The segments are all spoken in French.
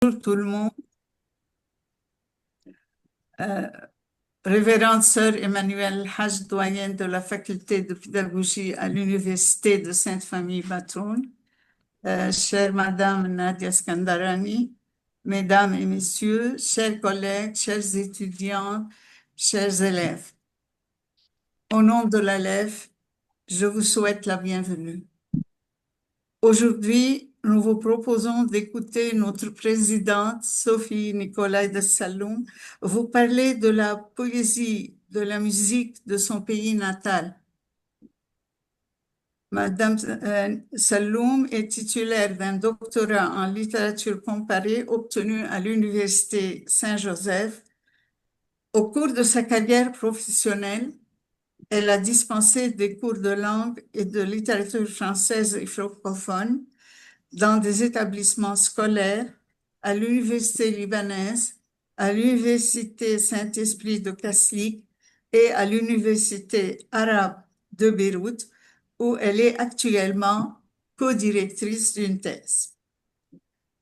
Bonjour tout le monde. Euh, Révérende sœur Emmanuelle Haj, doyenne de la faculté de pédagogie à l'Université de Sainte-Famille Batroun, chère Madame Nadia Skandarani, Mesdames et Messieurs, chers collègues, chers étudiants, chers élèves. Au nom de l'ALEF, je vous souhaite la bienvenue. Aujourd'hui, nous vous proposons d'écouter notre présidente Sophie Nicolai de Saloum vous parler de la poésie, de la musique de son pays natal. Madame Saloum est titulaire d'un doctorat en littérature comparée obtenu à l'Université Saint-Joseph. Au cours de sa carrière professionnelle, elle a dispensé des cours de langue et de littérature française et francophone dans des établissements scolaires, à l'Université libanaise, à l'Université Saint-Esprit de Kaslik et à l'Université arabe de Beyrouth, où elle est actuellement co-directrice d'une thèse.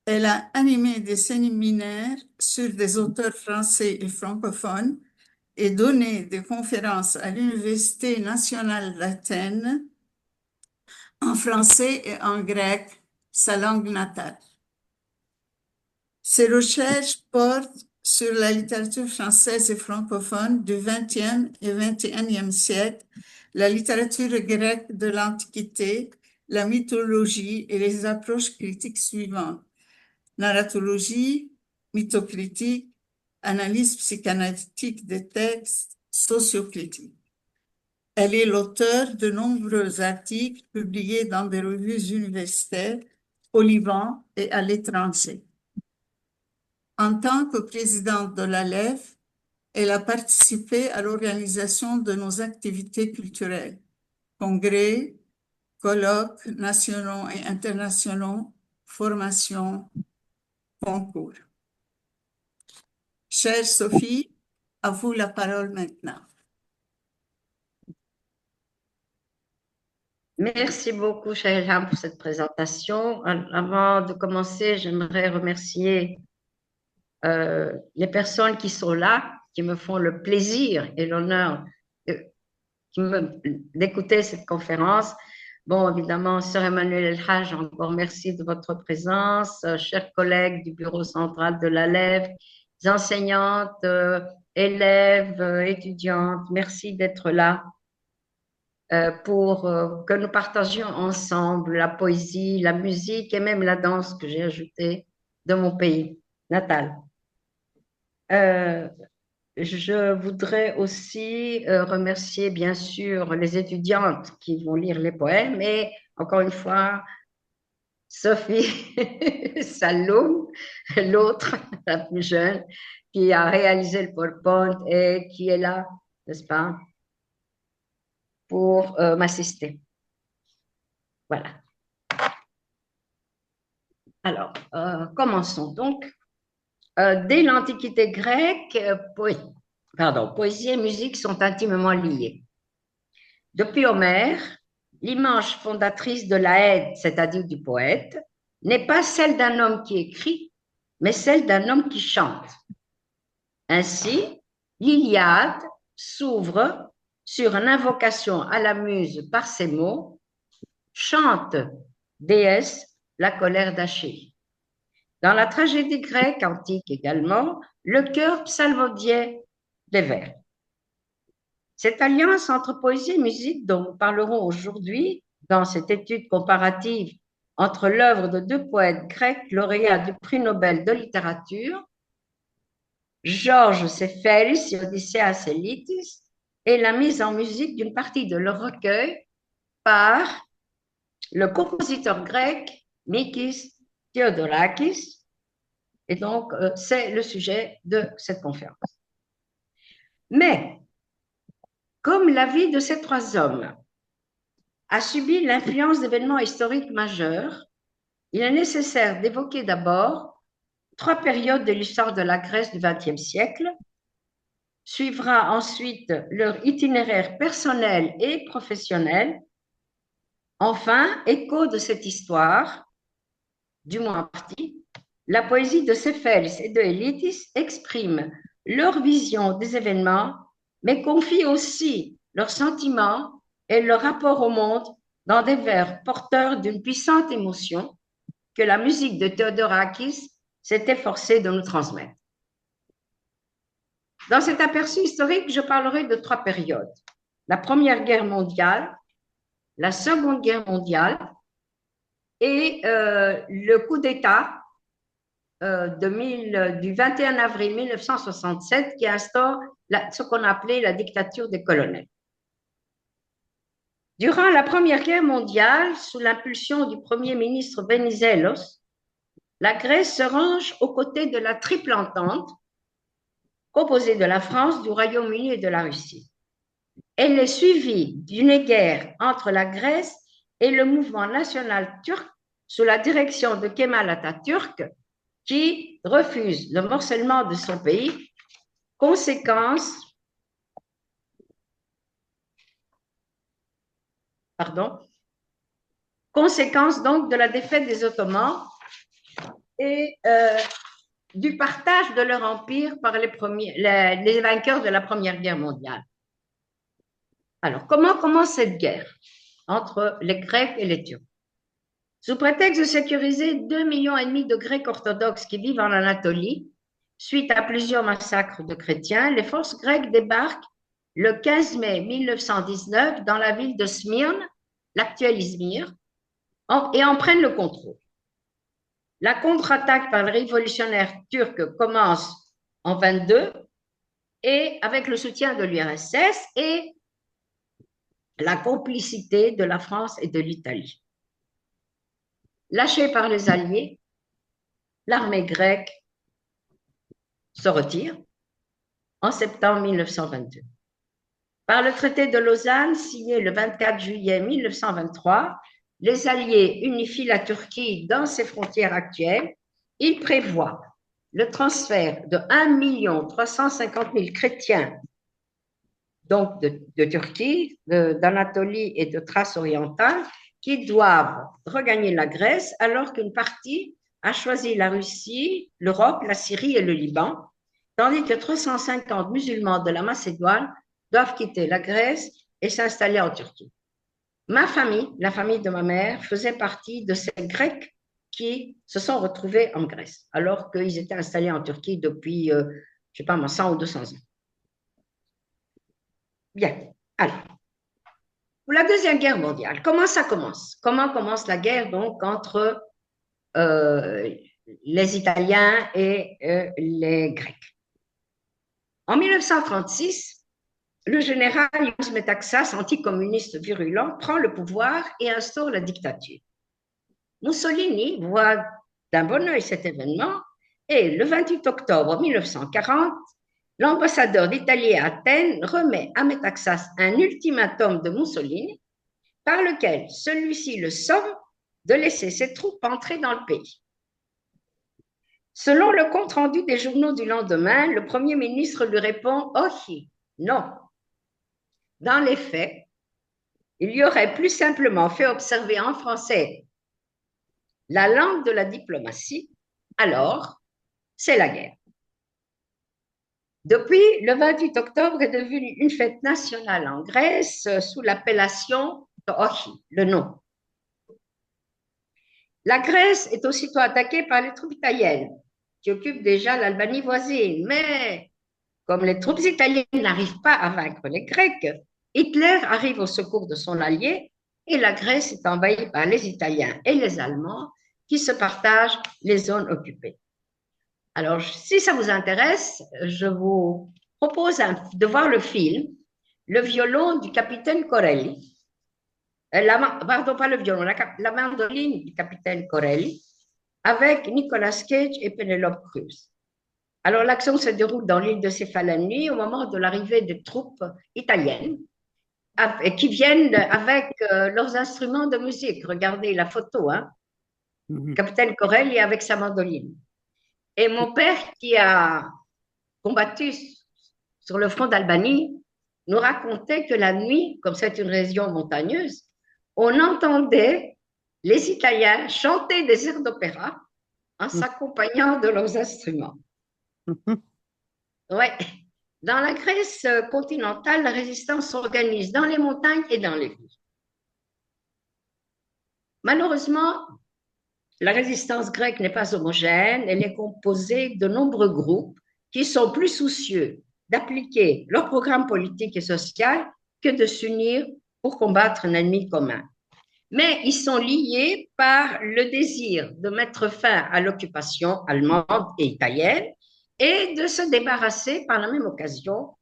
Elle a animé des séminaires sur des auteurs français et francophones et donné des conférences à l'Université nationale d'Athènes en français et en grec, sa langue natale. Ses recherches portent sur la littérature française et francophone du XXe et XXIe siècle, la littérature grecque de l'Antiquité, la mythologie et les approches critiques suivantes: narratologie, mythocritique, analyse psychanalytique des textes, sociocritique. Elle est l'auteur de nombreux articles publiés dans des revues universitaires au Liban et à l'étranger. En tant que présidente de l'ALEF, elle a participé à l'organisation de nos activités culturelles, congrès, colloques nationaux et internationaux, formations, concours. Chère Sophie, à vous la parole maintenant. Merci beaucoup, Shaila, pour cette présentation. Avant de commencer, j'aimerais remercier les personnes qui sont là, qui me font le plaisir et l'honneur euh, d'écouter cette conférence. Bon, évidemment, Sœur Emmanuelle El Haj, encore merci de votre présence. Chers collègues du bureau central de l'ALEF, enseignantes, élèves, étudiantes, merci d'être là pour que nous partagions ensemble la poésie, la musique et même la danse que j'ai ajoutée de mon pays natal. Euh, je voudrais aussi remercier bien sûr les étudiantes qui vont lire les poèmes et encore une fois Sophie Saloum, l'autre, la plus jeune, qui a réalisé le PowerPoint et qui est là, n'est-ce pas, pour m'assister. Voilà. Alors, commençons donc. Dès l'Antiquité grecque, poésie et musique sont intimement liées. Depuis Homère, l'image fondatrice de la Ède, c'est-à-dire du poète, n'est pas celle d'un homme qui écrit, mais celle d'un homme qui chante. Ainsi, l'Iliade s'ouvre sur une invocation à la muse par ces mots: chante, déesse, la colère d'Achille. Dans la tragédie grecque antique également, le chœur psalmodiait des vers. Cette alliance entre poésie et musique dont nous parlerons aujourd'hui dans cette étude comparative entre l'œuvre de deux poètes grecs lauréats du prix Nobel de littérature, Georges Sephéris et Odysseas Elitis, et la mise en musique d'une partie de leur recueil par le compositeur grec Mikis Theodorakis. Et donc, c'est le sujet de cette conférence. Mais, comme la vie de ces trois hommes a subi l'influence d'événements historiques majeurs, il est nécessaire d'évoquer d'abord trois périodes de l'histoire de la Grèce du XXe siècle. Suivra ensuite leur itinéraire personnel et professionnel. Enfin, écho de cette histoire, du moins en partie, La poésie de Céphale et de Élitis exprime leur vision des événements, mais confie aussi leurs sentiments et leur rapport au monde dans des vers porteurs d'une puissante émotion que la musique de Theodorakis s'est efforcée de nous transmettre. Dans cet aperçu historique, je parlerai de trois périodes. La Première Guerre mondiale, la Seconde Guerre mondiale et le coup d'État du 21 avril 1967 qui instaure ce qu'on appelait la dictature des colonels. Durant la Première Guerre mondiale, sous l'impulsion du Premier ministre Venizelos, la Grèce se range aux côtés de la Triple Entente, composée de la France, du Royaume-Uni et de la Russie. Elle est suivie d'une guerre entre la Grèce et le mouvement national turc sous la direction de Kemal Atatürk, qui refuse le morcellement de son pays, conséquence donc de la défaite des Ottomans et du partage de leur empire par les vainqueurs de la Première Guerre mondiale. Alors, comment commence cette guerre entre les Grecs et les Turcs? Sous prétexte de sécuriser 2,5 millions de Grecs orthodoxes qui vivent en Anatolie, suite à plusieurs massacres de chrétiens, les forces grecques débarquent le 15 mai 1919 dans la ville de Smyrne, l'actuel Izmir, et en prennent le contrôle. La contre-attaque par les révolutionnaires turcs commence en 22 et avec le soutien de l'URSS et la complicité de la France et de l'Italie. Lâchée par les Alliés, l'armée grecque se retire en septembre 1922. Par le traité de Lausanne, signé le 24 juillet 1923, les Alliés unifient la Turquie dans ses frontières actuelles. Ils prévoient le transfert de 1 350 000 chrétiens donc de Turquie, d'Anatolie et de Thrace orientale, qui doivent regagner la Grèce alors qu'une partie a choisi la Russie, l'Europe, la Syrie et le Liban, tandis que 350 musulmans de la Macédoine doivent quitter la Grèce et s'installer en Turquie. Ma famille, la famille de ma mère, faisait partie de ces Grecs qui se sont retrouvés en Grèce, alors qu'ils étaient installés en Turquie depuis, je ne sais pas moi, 100 ou 200 ans. Bien, alors, pour la Deuxième Guerre mondiale, comment ça commence? Comment commence la guerre donc entre les Italiens et les Grecs? En 1936, le général Iulius Metaxas, anticommuniste virulent, prend le pouvoir et instaure la dictature. Mussolini voit d'un bon œil cet événement et le 28 octobre 1940, l'ambassadeur d'Italie à Athènes remet à Metaxas un ultimatum de Mussolini par lequel celui-ci le somme de laisser ses troupes entrer dans le pays. Selon le compte-rendu des journaux du lendemain, le Premier ministre lui répond « Oh, non ». Dans les faits, il y aurait plus simplement fait observer en français la langue de la diplomatie, alors c'est la guerre. Depuis, le 28 octobre est devenu une fête nationale en Grèce sous l'appellation de Ochi, le nom. La Grèce est aussitôt attaquée par les troupes italiennes, qui occupent déjà l'Albanie voisine. Mais comme les troupes italiennes n'arrivent pas à vaincre les Grecs, Hitler arrive au secours de son allié et la Grèce est envahie par les Italiens et les Allemands qui se partagent les zones occupées. Alors, si ça vous intéresse, je vous propose de voir le film Le violon du capitaine Corelli. Pardon, pas le violon, la mandoline du capitaine Corelli avec Nicolas Cage et Penelope Cruz. Alors, l'action se déroule dans l'île de Cefalani au moment de l'arrivée des troupes italiennes qui viennent avec leurs instruments de musique. Regardez la photo, hein. Capitaine Corelli avec sa mandoline. Et mon père, qui a combattu sur le front d'Albanie, nous racontait que la nuit, comme c'est une région montagneuse, on entendait les Italiens chanter des airs d'opéra en s'accompagnant de leurs instruments. Mhm. Ouais. Dans la Grèce continentale, la résistance s'organise dans les montagnes et dans les villes. Malheureusement, la résistance grecque n'est pas homogène, elle est composée de nombreux groupes qui sont plus soucieux d'appliquer leur programme politique et social que de s'unir pour combattre un ennemi commun. Mais ils sont liés par le désir de mettre fin à l'occupation allemande et italienne et de se débarrasser par la même occasion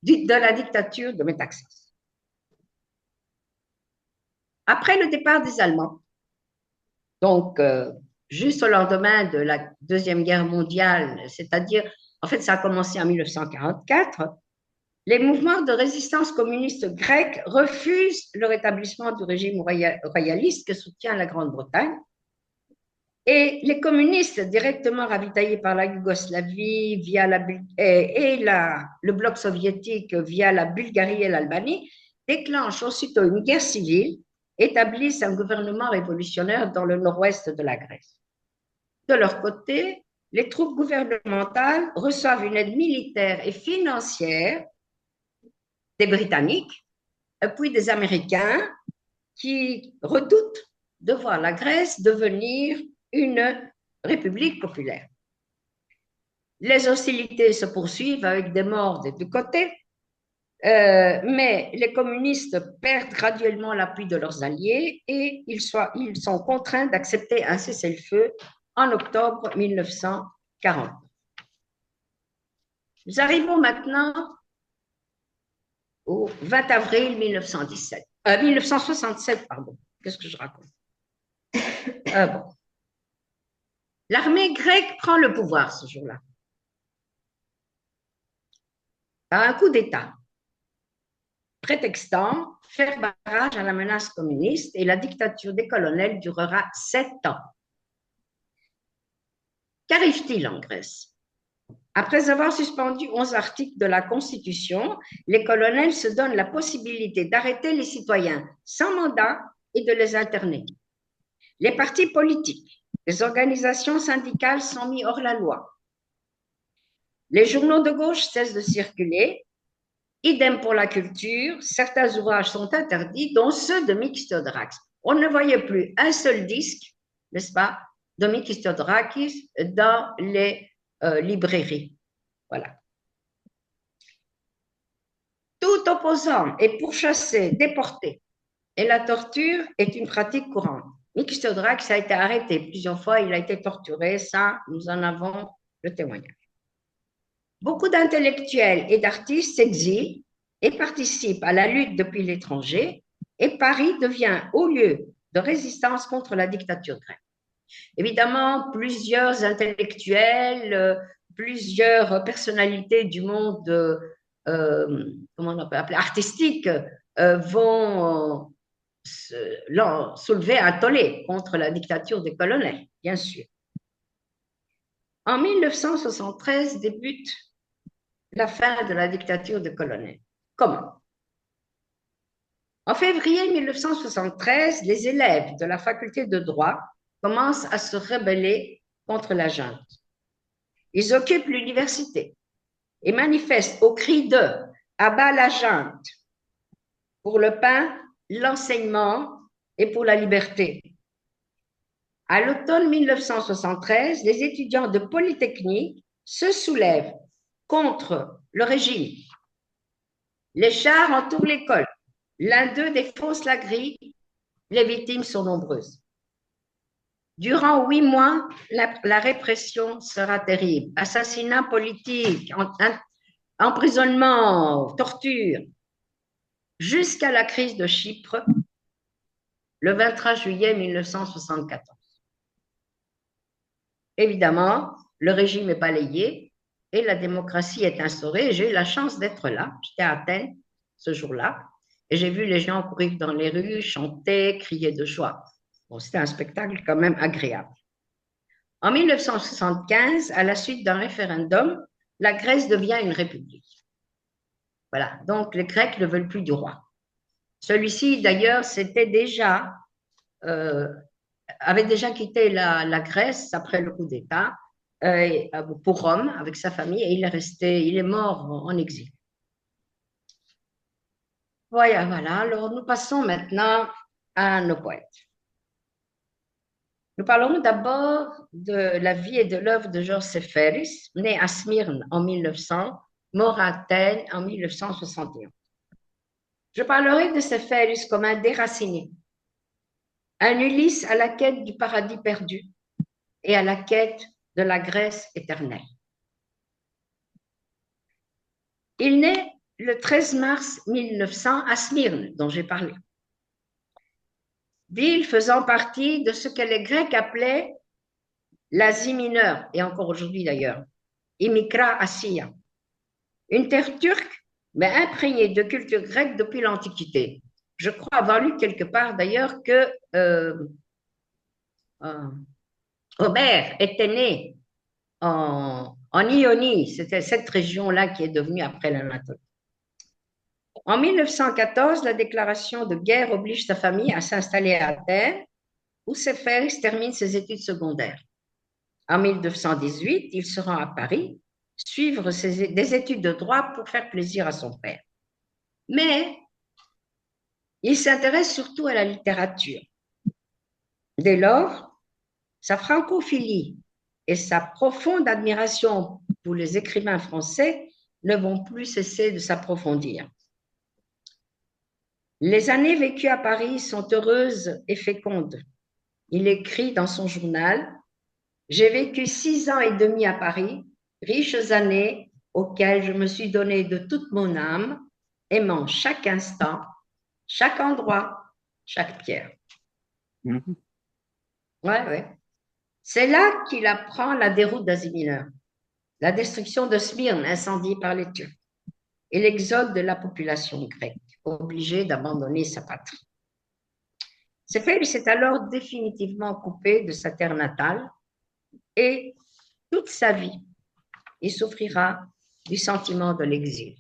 de la dictature de Métaxas. Après le départ des Allemands, donc juste au lendemain de la Deuxième Guerre mondiale, c'est-à-dire, en fait, ça a commencé en 1944, les mouvements de résistance communiste grecque refusent le rétablissement du régime royaliste que soutient la Grande-Bretagne. Et les communistes directement ravitaillés par la Yougoslavie via le bloc soviétique via la Bulgarie et l'Albanie déclenchent aussitôt une guerre civile, établissent un gouvernement révolutionnaire dans le nord-ouest de la Grèce. De leur côté, les troupes gouvernementales reçoivent une aide militaire et financière des Britanniques, puis des Américains qui redoutent de voir la Grèce devenir une république populaire. Les hostilités se poursuivent avec des morts des deux côtés, mais les communistes perdent graduellement l'appui de leurs alliés et ils sont contraints d'accepter un cessez-le-feu en octobre 1940. Nous arrivons maintenant au 20 avril 1967, pardon. Qu'est-ce que je raconte? Bon. L'armée grecque prend le pouvoir ce jour-là par un coup d'État, prétextant faire barrage à la menace communiste et la dictature des colonels durera 7 ans. Qu'arrive-t-il en Grèce? Après avoir suspendu 11 articles de la Constitution, les colonels se donnent la possibilité d'arrêter les citoyens sans mandat et de les interner. Les partis politiques, les organisations syndicales sont mis hors la loi. Les journaux de gauche cessent de circuler. Idem pour la culture, certains ouvrages sont interdits, dont ceux de Mikis Theodorakis. On ne voyait plus un seul disque, n'est-ce pas, de Mikis Theodorakis dans les librairies. Voilà. Tout opposant est pourchassé, déporté, et la torture est une pratique courante. Mikis Theodorakis a été arrêté plusieurs fois, il a été torturé, ça, nous en avons le témoignage. Beaucoup d'intellectuels et d'artistes s'exilent et participent à la lutte depuis l'étranger, et Paris devient haut lieu de résistance contre la dictature grecque. Évidemment, plusieurs intellectuels, plusieurs personnalités du monde, comment on peut appeler, artistique, vont soulever un tollé contre la dictature des colonels, bien sûr. En 1973 débute la fin de la dictature des colonels. Comment? En février 1973, les élèves de la faculté de droit commencent à se rebeller contre la junte. Ils occupent l'université et manifestent au cri de « à bas la junte » pour le pain, l'enseignement et pour la liberté. À l'automne 1973, les étudiants de Polytechnique se soulèvent contre le régime. Les chars entourent l'école. L'un d'eux défonce la grille. Les victimes sont nombreuses. Durant 8 mois, la répression sera terrible. Assassinats politiques, emprisonnement, torture, jusqu'à la crise de Chypre, le 23 juillet 1974. Évidemment, le régime est balayé et la démocratie est instaurée. J'ai eu la chance d'être là. J'étais à Athènes ce jour-là et j'ai vu les gens courir dans les rues, chanter, crier de joie. Bon, c'était un spectacle quand même agréable. En 1975, à la suite d'un référendum, la Grèce devient une république. Voilà, donc les Grecs ne veulent plus du roi. Celui-ci, d'ailleurs, s'était déjà avait déjà quitté la Grèce après le coup d'État pour Rome avec sa famille et il est mort en exil. Voilà, voilà. Alors, nous passons maintenant à nos poètes. Nous parlerons d'abord de la vie et de l'œuvre de Georges Séphéris, né à Smyrne en 1900, mort à Athènes en 1961. Je parlerai de Séphéris comme un déraciné, un Ulysse à la quête du paradis perdu et à la quête de la Grèce éternelle. Il naît le 13 mars 1900 à Smyrne, dont j'ai parlé, ville faisant partie de ce que les Grecs appelaient l'Asie mineure, et encore aujourd'hui d'ailleurs, Imikra Asia, une terre turque, mais imprégnée de culture grecque depuis l'Antiquité. Je crois avoir lu quelque part d'ailleurs que euh, Homère était né en Ionie, c'était cette région-là qui est devenue après l'Anatolie. En 1914, la déclaration de guerre oblige sa famille à s'installer à Athènes, où Séphéris termine ses études secondaires. En 1918, il se rend à Paris, suivre des études de droit pour faire plaisir à son père. Mais il s'intéresse surtout à la littérature. Dès lors, sa francophilie et sa profonde admiration pour les écrivains français ne vont plus cesser de s'approfondir. Les années vécues à Paris sont heureuses et fécondes. Il écrit dans son journal: « J'ai vécu 6 ans et demi à Paris, riches années auxquelles je me suis donné de toute mon âme, aimant chaque instant, chaque endroit, chaque pierre. » Ouais, ouais. C'est là qu'il apprend la déroute d'Asie mineure, la destruction de Smyrne incendiée par les Turcs et l'exode de la population grecque, obligée d'abandonner sa patrie. Séphéris s'est alors définitivement coupé de sa terre natale et toute sa vie, il souffrira du sentiment de l'exil.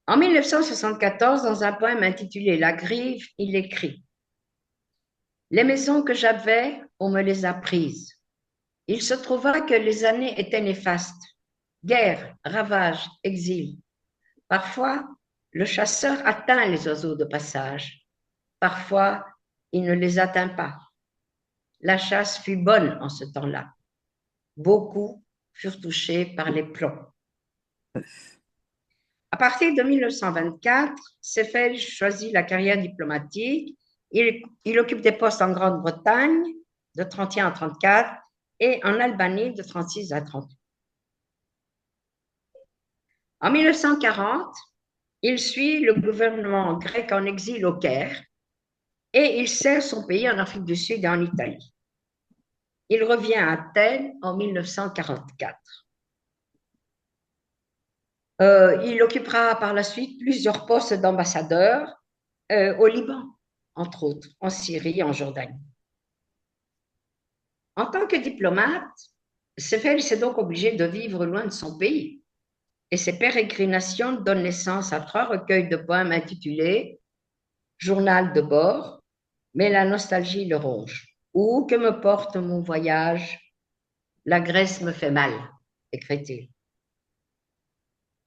En 1974, dans un poème intitulé La Grive, il écrit: « Les maisons que j'avais, on me les a prises. Il se trouva que les années étaient néfastes. Guerre, ravage, exil. Parfois, le chasseur atteint les oiseaux de passage. Parfois, il ne les atteint pas. La chasse fut bonne en ce temps-là. Beaucoup furent touchés par les plombs. » À partir de 1924, Séphéris choisit la carrière diplomatique. Il occupe des postes en Grande-Bretagne de 1931 à 1934 et en Albanie de 1936 à 1938. En 1940, il suit le gouvernement grec en exil au Caire et il sert son pays en Afrique du Sud et en Italie. Il revient à Athènes en 1944. Il occupera par la suite plusieurs postes d'ambassadeur au Liban, entre autres, en Syrie et en Jordanie. En tant que diplomate, Séphéris est donc obligé de vivre loin de son pays. Et ses pérégrinations donnent naissance à 3 recueils de poèmes intitulés Journal de bord, mais la nostalgie le ronge. Où que me porte mon voyage, la Grèce me fait mal, écrit-il.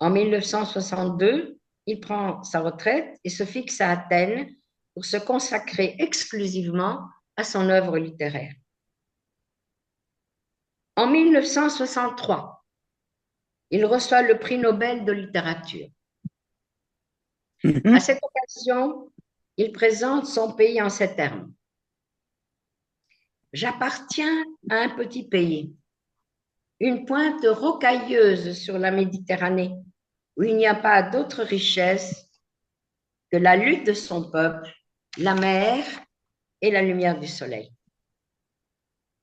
En 1962, il prend sa retraite et se fixe à Athènes pour se consacrer exclusivement à son œuvre littéraire. En 1963, il reçoit le prix Nobel de littérature. À cette occasion, il présente son pays en ces termes: « J'appartiens à un petit pays, une pointe rocailleuse sur la Méditerranée, où il n'y a pas d'autre richesse que la lutte de son peuple, la mer et la lumière du soleil.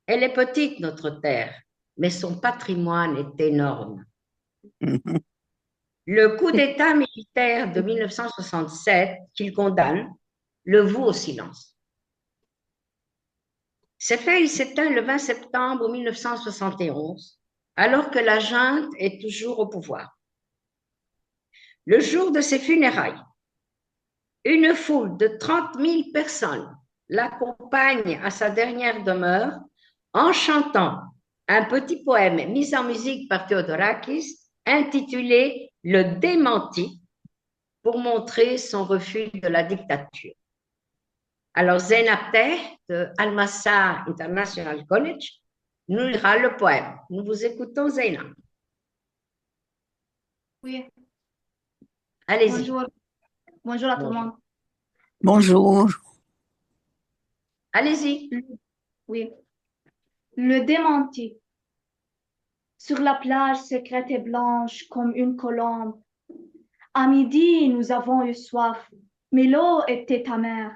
Elle est petite, notre terre, mais son patrimoine est énorme. » Le coup d'État militaire de 1967, qu'il condamne, le voue au silence. Séphéris s'éteint le 20 septembre 1971, alors que la junte est toujours au pouvoir. Le jour de ses funérailles, Une foule de 30 000 personnes l'accompagne à sa dernière demeure en chantant un petit poème mis en musique par Theodorakis intitulé Le démenti pour montrer son refus de la dictature. Alors, Zeynep Teh de Al-Massa International College nous lira le poème. Nous vous écoutons, Zeynep. Oui, Allez-y. bonjour. Bonjour à tout le monde. Bonjour. Allez-y. Oui. Le démenti. Sur la plage secrète et blanche comme une colombe. À midi, nous avons eu soif, mais l'eau était amère.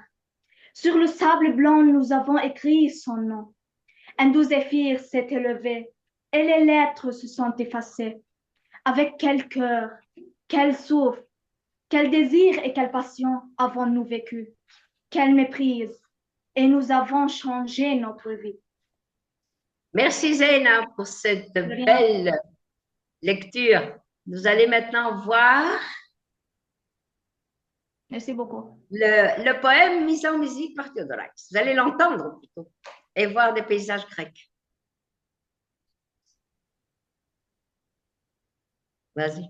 Sur le sable blanc, nous avons écrit son nom. Un doux zéphyr s'est élevé et les lettres se sont effacées. Avec quel cœur, quel souffle, quel désir et quelle passion avons-nous vécu? Quelle méprise! Et nous avons changé notre vie. Merci Zeynep pour cette belle lecture. Vous allez maintenant voir Merci beaucoup. le poème mis en musique par Theodorakis. Vous allez l'entendre plutôt et voir des paysages grecs. Vas-y.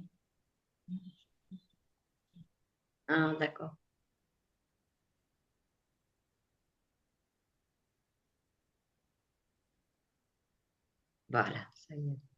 Ah, d'accord. Voilà, ça y est.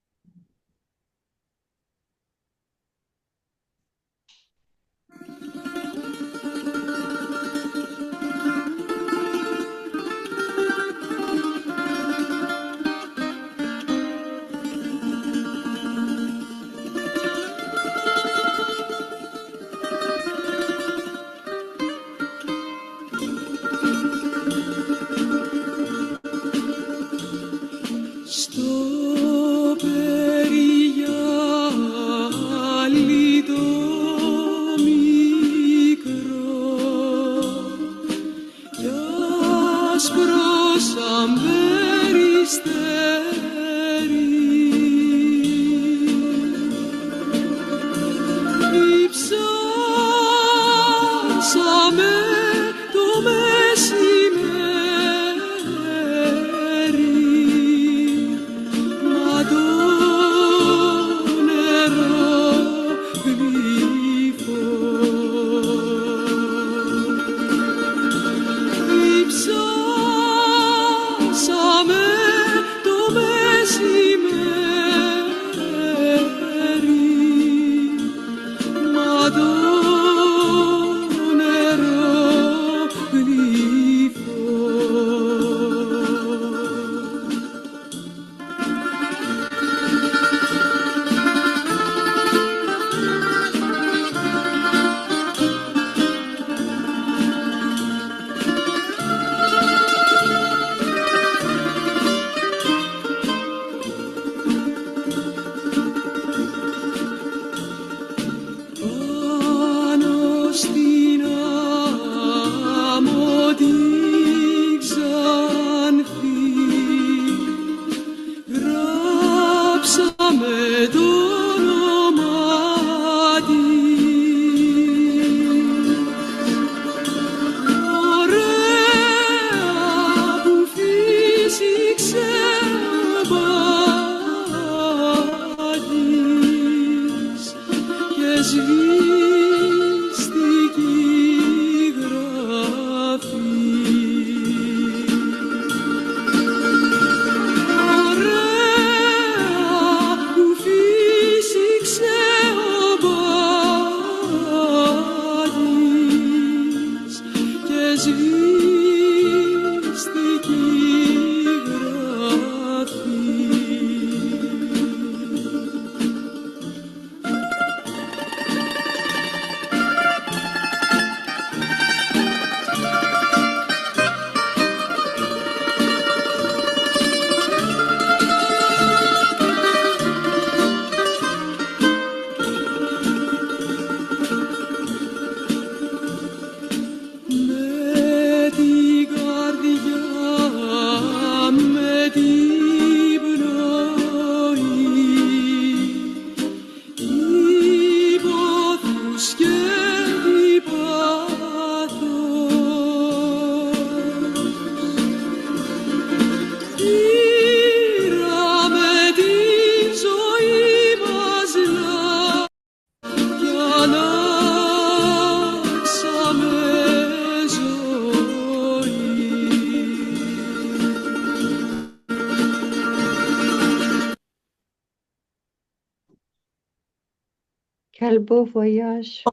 Quel beau voyage.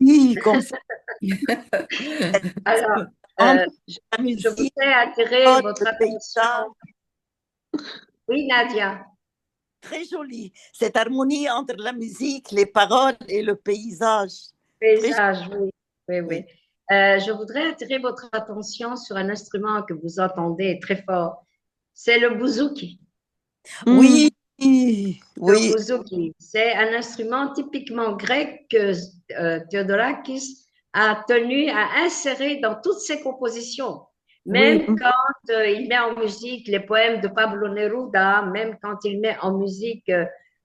Oui, comme ça. Alors, Entre je la je musique, voudrais attirer votre le paysage, attention. Oui, Nadia. très joli. Cette harmonie entre la musique, les paroles et le paysage. Très Paysage, oui, oui, oui. joli. Je voudrais attirer votre attention sur un instrument que vous entendez très fort. C'est le bouzouki. Oui, Le oui, bouzouki, c'est un instrument typiquement grec que Theodorakis a tenu à insérer dans toutes ses compositions. oui, Même quand il met en musique les poèmes de Pablo Neruda, même quand il met en musique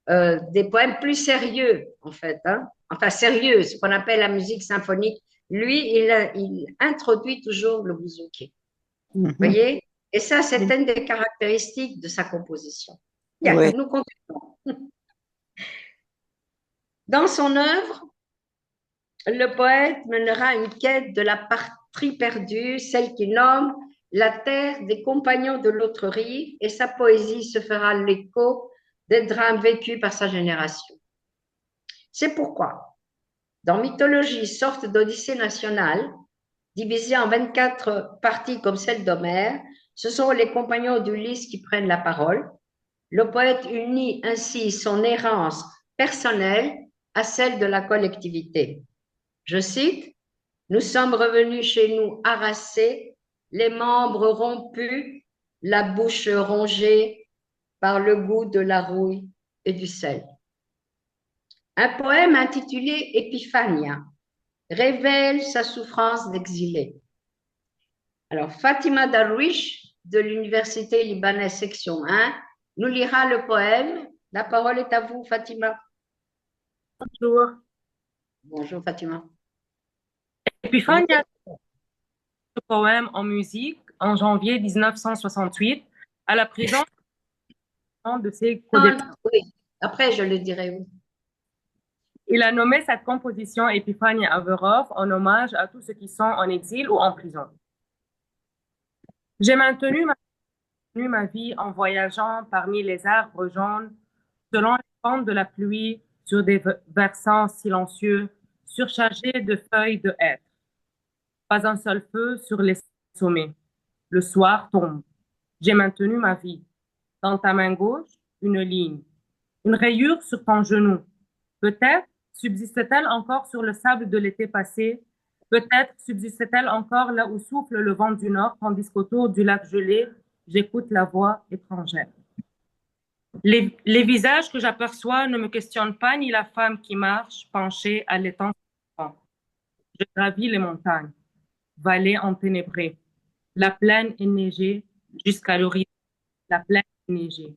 des poèmes plus sérieux, en fait, hein. Enfin sérieux, ce qu'on appelle la musique symphonique, lui, il introduit toujours le bouzouki. mhm, Voyez? Et ça, c'est une des caractéristiques de sa composition. Bien, ouais, nous continuons. Dans son œuvre, le poète mènera une quête de la patrie perdue, celle qu'il nomme la terre des compagnons de l'autre rive, et sa poésie se fera l'écho des drames vécus par sa génération. C'est pourquoi, dans Mythologie, sorte d'Odyssée nationale, divisée en 24 parties comme celle d'Homère, ce sont les compagnons d'Ulysse qui prennent la parole. Le poète unit ainsi son errance personnelle à celle de la collectivité. Je cite, nous sommes revenus chez nous harassés, les membres rompus, la bouche rongée par le goût de la rouille et du sel. Un poème intitulé Épiphania révèle sa souffrance d'exilé. Alors, Fatima Darwish, de l'Université libanaise section 1, nous lira le poème. La parole est à vous, Fatima. Bonjour. Bonjour, Fatima. Epiphania, ce poème en musique en janvier 1968 à la présence de ses Non, codétecteurs. oui, après je le dirai. Oui. Il a nommé cette composition Epiphania Averov en hommage à tous ceux qui sont en exil ou en prison. J'ai maintenu ma vie en voyageant parmi les arbres jaunes, selon les pentes de la pluie, sur des versants silencieux, surchargés de feuilles de hêtre. Pas un seul feu sur les sommets. Le soir tombe. J'ai maintenu ma vie. Dans ta main gauche, une ligne, une rayure sur ton genou. Peut-être subsiste-t-elle encore sur le sable de l'été passé. Peut-être subsiste-t-elle encore là où souffle le vent du nord, tandis qu'autour du lac gelé, j'écoute la voix étrangère. Les visages que j'aperçois ne me questionnent pas, ni la femme qui marche penchée à l'étang. Je gravis les montagnes, vallées enténébrées. La plaine enneigée jusqu'à l'horizon. La plaine enneigée.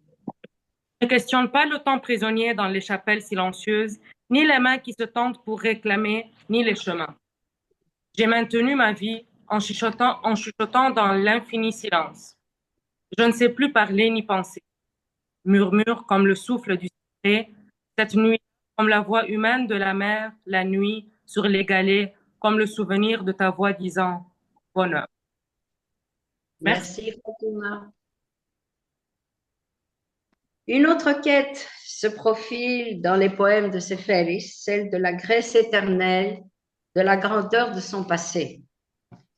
Ne questionne pas le temps prisonnier dans les chapelles silencieuses, ni les mains qui se tendent pour réclamer, ni les chemins. J'ai maintenu ma vie en chuchotant dans l'infini silence. Je ne sais plus parler ni penser. Murmure comme le souffle du ciré, cette nuit, comme la voix humaine de la mer, la nuit, sur les galets, comme le souvenir de ta voix disant bonheur. Merci, Fatima. Une autre quête se profile dans les poèmes de Séphéris, celle de la Grèce éternelle, de la grandeur de son passé.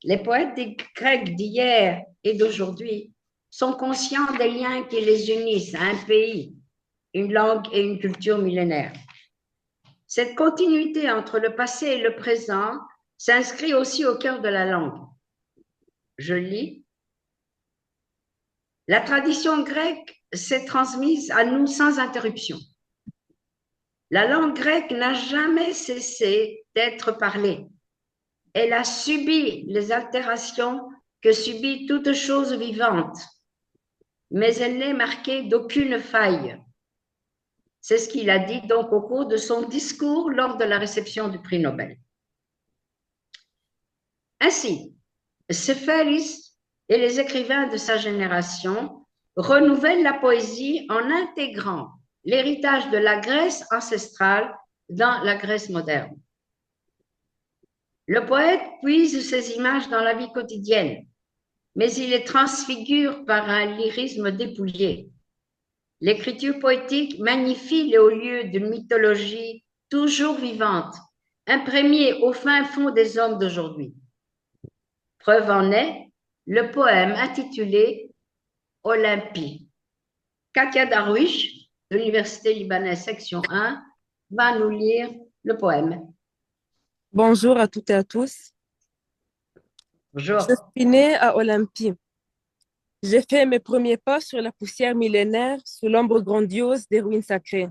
Les poètes des Grecs d'hier et d'aujourd'hui sont conscients des liens qui les unissent à un pays, une langue et une culture millénaire. Cette continuité entre le passé et le présent s'inscrit aussi au cœur de la langue. Je lis. La tradition grecque s'est transmise à nous sans interruption. La langue grecque n'a jamais cessé d'être parlée. Elle a subi les altérations que subit toute chose vivante, mais elle n'est marquée d'aucune faille. C'est ce qu'il a dit donc au cours de son discours lors de la réception du prix Nobel. Ainsi, Séphéris et les écrivains de sa génération renouvellent la poésie en intégrant l'héritage de la Grèce ancestrale dans la Grèce moderne. Le poète puise ses images dans la vie quotidienne, mais il les transfigure par un lyrisme dépouillé. L'écriture poétique magnifie les hauts lieux d'une mythologie toujours vivante, imprégnée au fin fond des hommes d'aujourd'hui. Preuve en est le poème intitulé Olympie. Katia Darwish, de l'Université libanaise section 1, va nous lire le poème. Bonjour à toutes et à tous. Bonjour. Je suis née à Olympie. J'ai fait mes premiers pas sur la poussière millénaire sous l'ombre grandiose des ruines sacrées.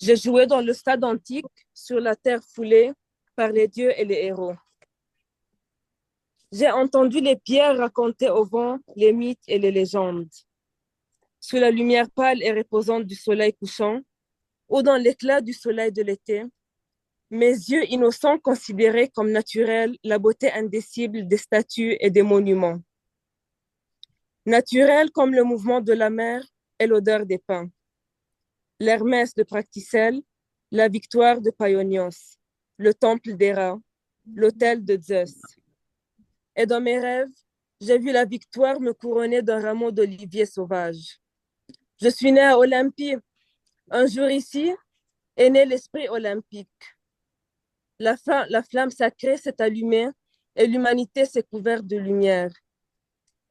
J'ai joué dans le stade antique sur la terre foulée par les dieux et les héros. J'ai entendu les pierres raconter au vent les mythes et les légendes. Sous la lumière pâle et reposante du soleil couchant, ou dans l'éclat du soleil de l'été, mes yeux innocents considéraient comme naturelle la beauté indicible des statues et des monuments. Naturelle comme le mouvement de la mer et l'odeur des pins. L'Hermès de Practicelle, la victoire de Païonios, le temple d'Héra, l'autel de Zeus. Et dans mes rêves, j'ai vu la victoire me couronner d'un rameau d'olivier sauvage. Je suis née à Olympie. Un jour ici est né l'esprit olympique. La flamme sacrée s'est allumée et l'humanité s'est couverte de lumière.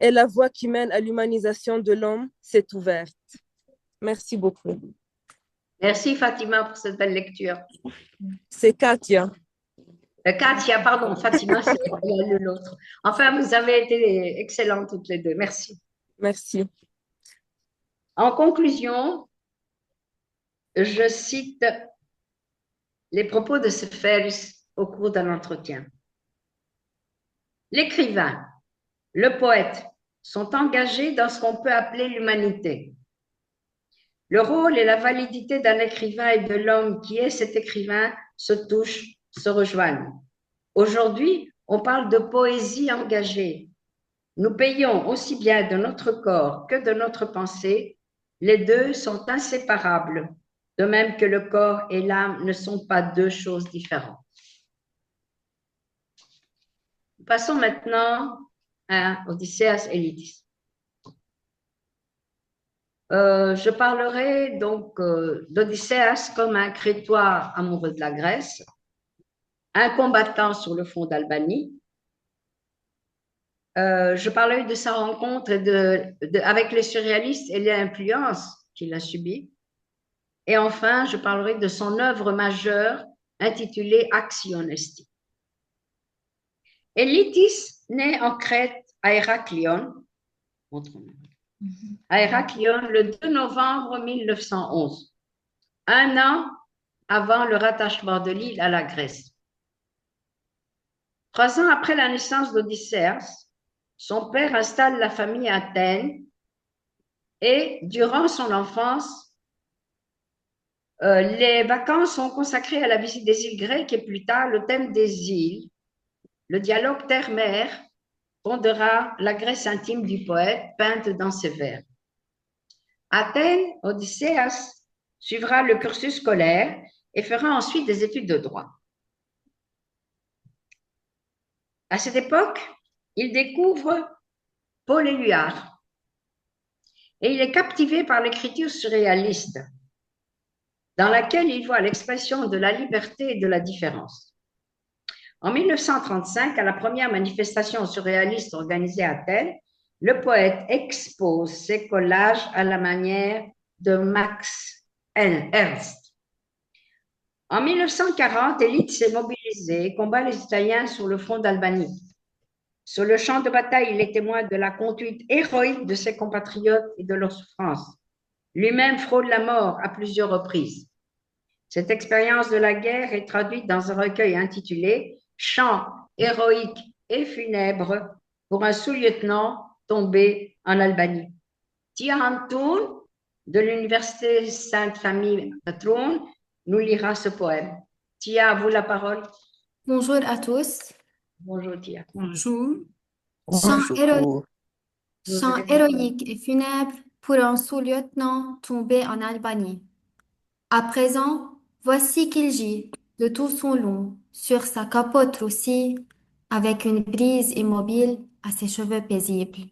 Et la voie qui mène à l'humanisation de l'homme s'est ouverte. Merci beaucoup. Merci Fatima pour cette belle lecture. C'est Katia. Katia, pardon, Fatima, c'est l'autre. Enfin, vous avez été excellentes toutes les deux. Merci. Merci. En conclusion, je cite les propos de Seferis au cours d'un entretien. L'écrivain, le poète sont engagés dans ce qu'on peut appeler l'humanité. Le rôle et la validité d'un écrivain et de l'homme qui est cet écrivain se touchent, se rejoignent. Aujourd'hui, on parle de poésie engagée. Nous payons aussi bien de notre corps que de notre pensée. Les deux sont inséparables, de même que le corps et l'âme ne sont pas deux choses différentes. Passons maintenant à Odysseas et Lydie. Je parlerai donc d'Odysseas comme un Crétois amoureux de la Grèce, un combattant sur le front d'Albanie. Je parlerai de sa rencontre avec les surréalistes et l'influence qu'il a subie. Et enfin, je parlerai de son œuvre majeure intitulée Action Esti. Élytis naît en Crète à Héraclion, le 2 novembre 1911, un an avant le rattachement de l'île à la Grèce. 3 ans après la naissance d'Odysseas, son père installe la famille à Athènes et durant son enfance, les vacances sont consacrées à la visite des îles grecques et plus tard le thème des îles. Le dialogue terre-mer fondera la Grèce intime du poète peinte dans ses vers. Athènes, Odysseas suivra le cursus scolaire et fera ensuite des études de droit. À cette époque, il découvre Paul Éluard et il est captivé par l'écriture surréaliste dans laquelle il voit l'expression de la liberté et de la différence. En 1935, à la première manifestation surréaliste organisée à Athènes, le poète expose ses collages à la manière de Max Ernst. En 1940, Élite s'est mobilisé et combat les Italiens sur le front d'Albanie. Sur le champ de bataille, il est témoin de la conduite héroïque de ses compatriotes et de leur souffrance. Lui-même frôle la mort à plusieurs reprises. Cette expérience de la guerre est traduite dans un recueil intitulé « Chant héroïque et funèbre pour un sous-lieutenant tombé en Albanie ». Tia Antoun, de l'Université Sainte-Famille Patron, nous lira ce poème. Tia, à vous la parole. Bonjour à tous. Bonjour Tia. Bonjour. Chant héroïque et funèbre pour un sous-lieutenant tombé en Albanie. À présent, voici qu'il gît de tout son long sur sa capote roussie, avec une brise immobile à ses cheveux paisibles.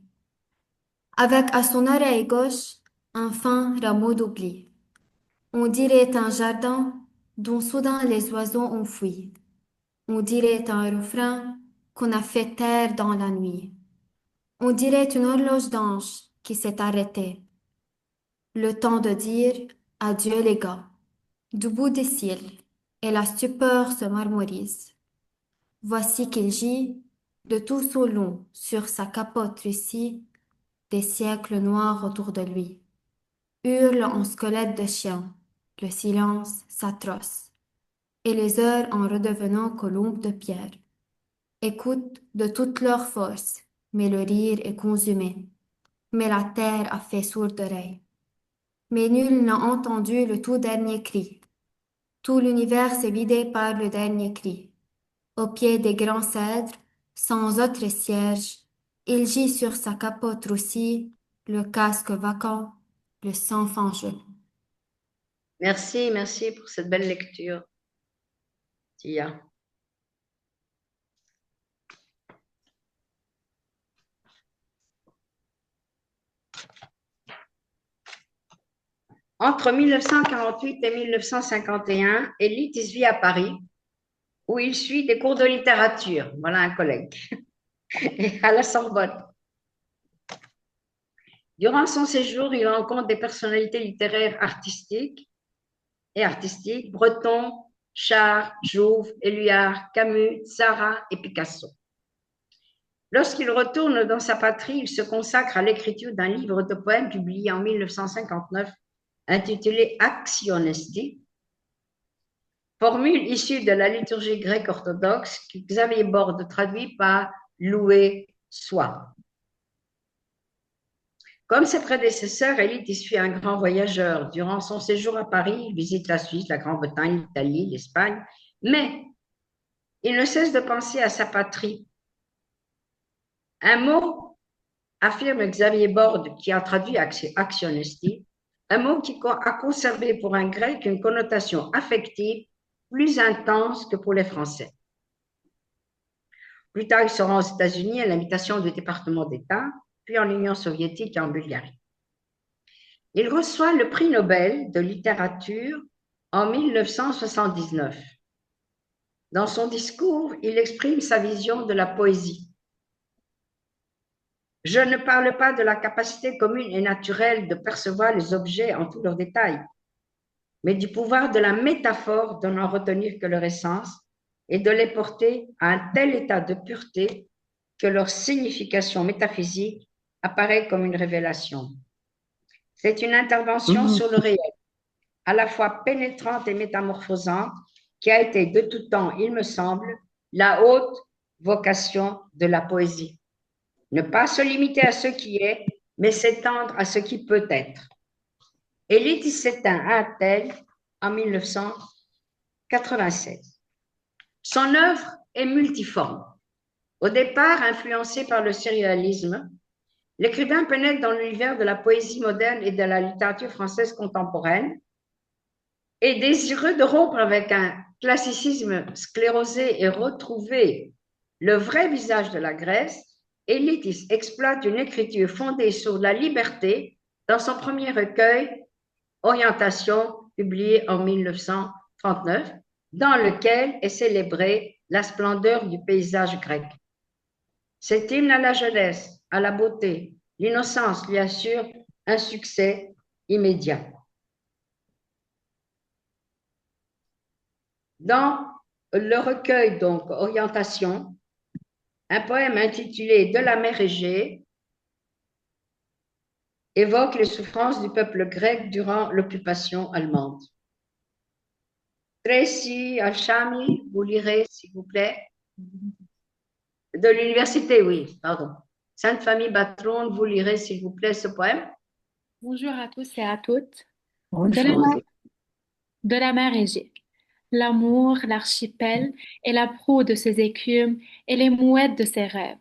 Avec à son oreille gauche un fin rameau d'oubli. On dirait un jardin dont soudain les oiseaux ont fui. On dirait un refrain qu'on a fait taire dans la nuit. On dirait une horloge d'ange qui s'est arrêtée. Le temps de dire adieu les gars. Du bout des cils, et la stupeur se marmorise. Voici qu'il gît, de tout son long, sur sa capote récit, des siècles noirs autour de lui. Hurle en squelette de chien, le silence s'atroce, et les heures en redevenant colombes de pierre. Écoutent de toute leur force, mais le rire est consumé. Mais la terre a fait sourde oreille. Mais nul n'a entendu le tout dernier cri. Tout l'univers s'est vidé par le dernier cri. Au pied des grands cèdres, sans autre cierge, il gît sur sa capote roussie, le casque vacant, le sang fangeux. Merci, merci pour cette belle lecture, Tia. Entre 1948 et 1951, Élitis vit à Paris, où il suit des cours de littérature. Voilà un collègue. Et à la Sorbonne. Durant son séjour, il rencontre des personnalités littéraires artistiques, Breton, Char, Jouve, Éluard, Camus, Sarah et Picasso. Lorsqu'il retourne dans sa patrie, il se consacre à l'écriture d'un livre de poèmes publié en 1959 intitulé Actionesti, formule issue de la liturgie grecque orthodoxe que Xavier Borde traduit par louer soit. Comme ses prédécesseurs, Élitis fut un grand voyageur. Durant son séjour à Paris, il visite la Suisse, la Grande-Bretagne, l'Italie, l'Espagne, mais il ne cesse de penser à sa patrie. Un mot, affirme Xavier Borde, qui a traduit actionesti, un mot qui a conservé pour un grec une connotation affective plus intense que pour les Français. Plus tard, il se rend aux États-Unis à l'invitation du département d'État, puis en Union soviétique et en Bulgarie. Il reçoit le prix Nobel de littérature en 1979. Dans son discours, il exprime sa vision de la poésie. Je ne parle pas de la capacité commune et naturelle de percevoir les objets en tous leurs détails, mais du pouvoir de la métaphore de n'en retenir que leur essence et de les porter à un tel état de pureté que leur signification métaphysique apparaît comme une révélation. C'est une intervention sur le réel, à la fois pénétrante et métamorphosante, qui a été de tout temps, il me semble, la haute vocation de la poésie. Ne pas se limiter à ce qui est, mais s'étendre à ce qui peut être. Élitis s'éteint à Athènes en 1996. Son œuvre est multiforme. Au départ, influencé par le surréalisme, l'écrivain pénètre dans l'univers de la poésie moderne et de la littérature française contemporaine et désireux de rompre avec un classicisme sclérosé et retrouver le vrai visage de la Grèce, Élitis exploite une écriture fondée sur la liberté dans son premier recueil Orientation, publié en 1939, dans lequel est célébrée la splendeur du paysage grec. Cet hymne à la jeunesse, à la beauté, l'innocence lui assure un succès immédiat. Dans le recueil, donc, Orientation, un poème intitulé De la mer Égée évoque les souffrances du peuple grec durant l'occupation allemande. Tracy Alchami, vous lirez, s'il vous plaît. De l'université, oui, pardon. Sainte Famille Batron, vous lirez, s'il vous plaît, ce poème. Bonjour à tous et à toutes. Bonjour. De la mer Égée. L'amour, l'archipel et la proue de ses écumes et les mouettes de ses rêves.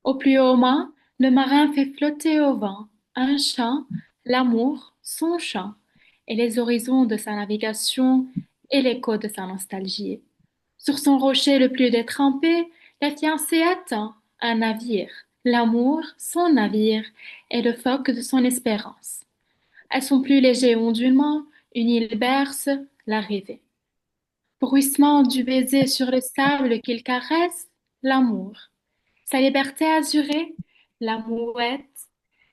Au plus haut mât, le marin fait flotter au vent un chant, l'amour, son chant, et les horizons de sa navigation et l'écho de sa nostalgie. Sur son rocher le plus détrempé, la fiancée attend un navire, l'amour, son navire, et le phoque de son espérance. À son plus léger ondulement, une île berce l'arrivée. bruissement du baiser sur le sable qu'il caresse, l'amour. Sa liberté azurée, la mouette,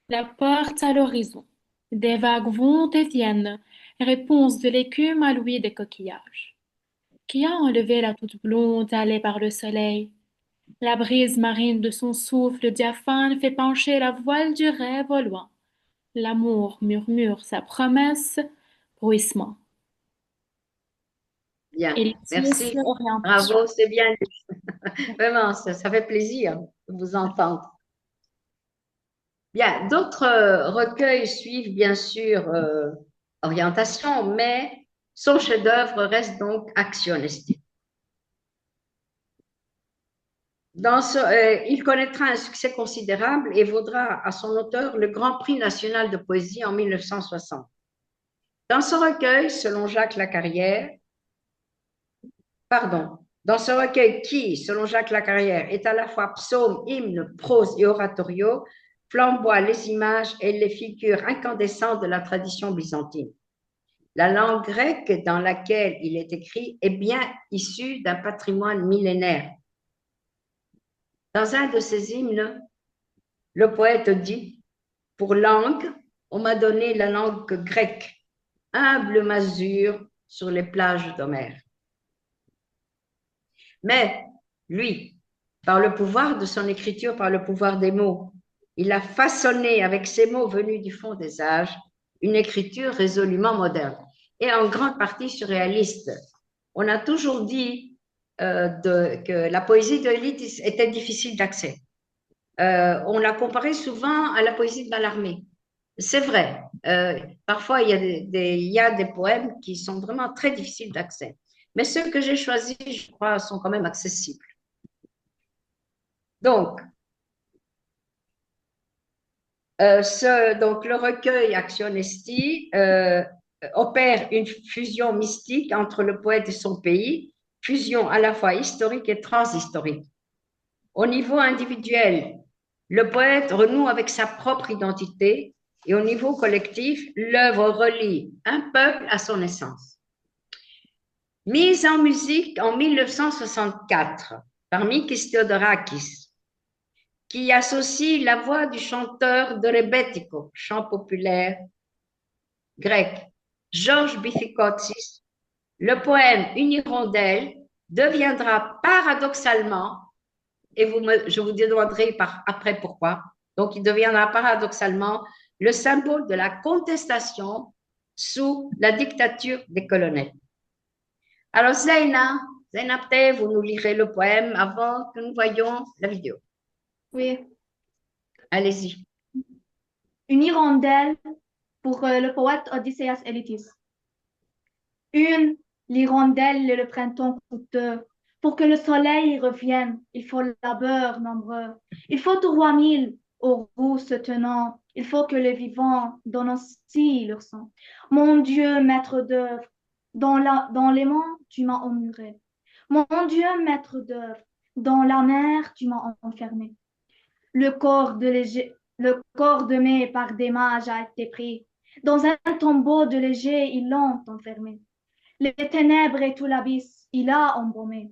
la porte à l'horizon. Des vagues vont et viennent, réponse de l'écume à l'ouïe des coquillages. Qui a enlevé la toute blonde allée par le soleil? La brise marine de son souffle diaphane fait pencher la voile du rêve au loin. L'amour murmure sa promesse, bruissement. Bien, Et les merci. cieux orientés. Bravo, c'est bien. Vraiment, ça fait plaisir de vous entendre. Bien, d'autres recueils suivent bien sûr Orientation, mais son chef-d'œuvre reste donc Action Estive. Il connaîtra un succès considérable et vaudra à son auteur le Grand Prix national de poésie en 1960. Dans ce recueil, selon Jacques Lacarrière, dans ce recueil qui, selon Jacques Lacarrière, est à la fois psaume, hymne, prose et oratorio, flamboient les images et les figures incandescentes de la tradition byzantine. La langue grecque dans laquelle il est écrit est bien issue d'un patrimoine millénaire. Dans un de ses hymnes, le poète dit: pour langue, on m'a donné la langue grecque, humble masure sur les plages d'Homère. Mais lui, par le pouvoir de son écriture, par le pouvoir des mots, il a façonné avec ces mots venus du fond des âges une écriture résolument moderne et en grande partie surréaliste. On a toujours dit que la poésie de Elitis était difficile d'accès. On l'a comparé souvent à la poésie de Mallarmé. C'est vrai, parfois il y a des poèmes qui sont vraiment très difficiles d'accès. Mais ceux que j'ai choisis, je crois, sont quand même accessibles. Donc, le recueil Action Esti opère une fusion mystique entre le poète et son pays, fusion à la fois historique et transhistorique. Au niveau individuel, le poète renoue avec sa propre identité et au niveau collectif, l'œuvre relie un peuple à son essence. Mise en musique en 1964 par Mikis Theodorakis, qui associe la voix du chanteur de rebetiko, chant populaire grec, Georges Bithikotsis, le poème Une hirondelle deviendra paradoxalement, et je vous demanderai après pourquoi, donc il deviendra paradoxalement le symbole de la contestation sous la dictature des colonels. Alors Zeina, vous nous lirez le poème avant que nous voyions la vidéo. Oui. Allez-y. Une hirondelle pour le poète Odysseas Elitis. L'hirondelle et le printemps coûteux. Pour que le soleil revienne, il faut labeur nombreux. Il faut 3000 aux roues se tenant. Il faut que les vivants donnent aussi leur sang. Mon Dieu, maître d'œuvre, dans les monts, tu m'as emmuré. Mon Dieu, maître d'œuvre, dans la mer, tu m'as enfermé. Le corps de mai par des mages a été pris. Dans un tombeau de léger, ils l'ont enfermé. Les ténèbres et tout l'abysse, il a embaumé.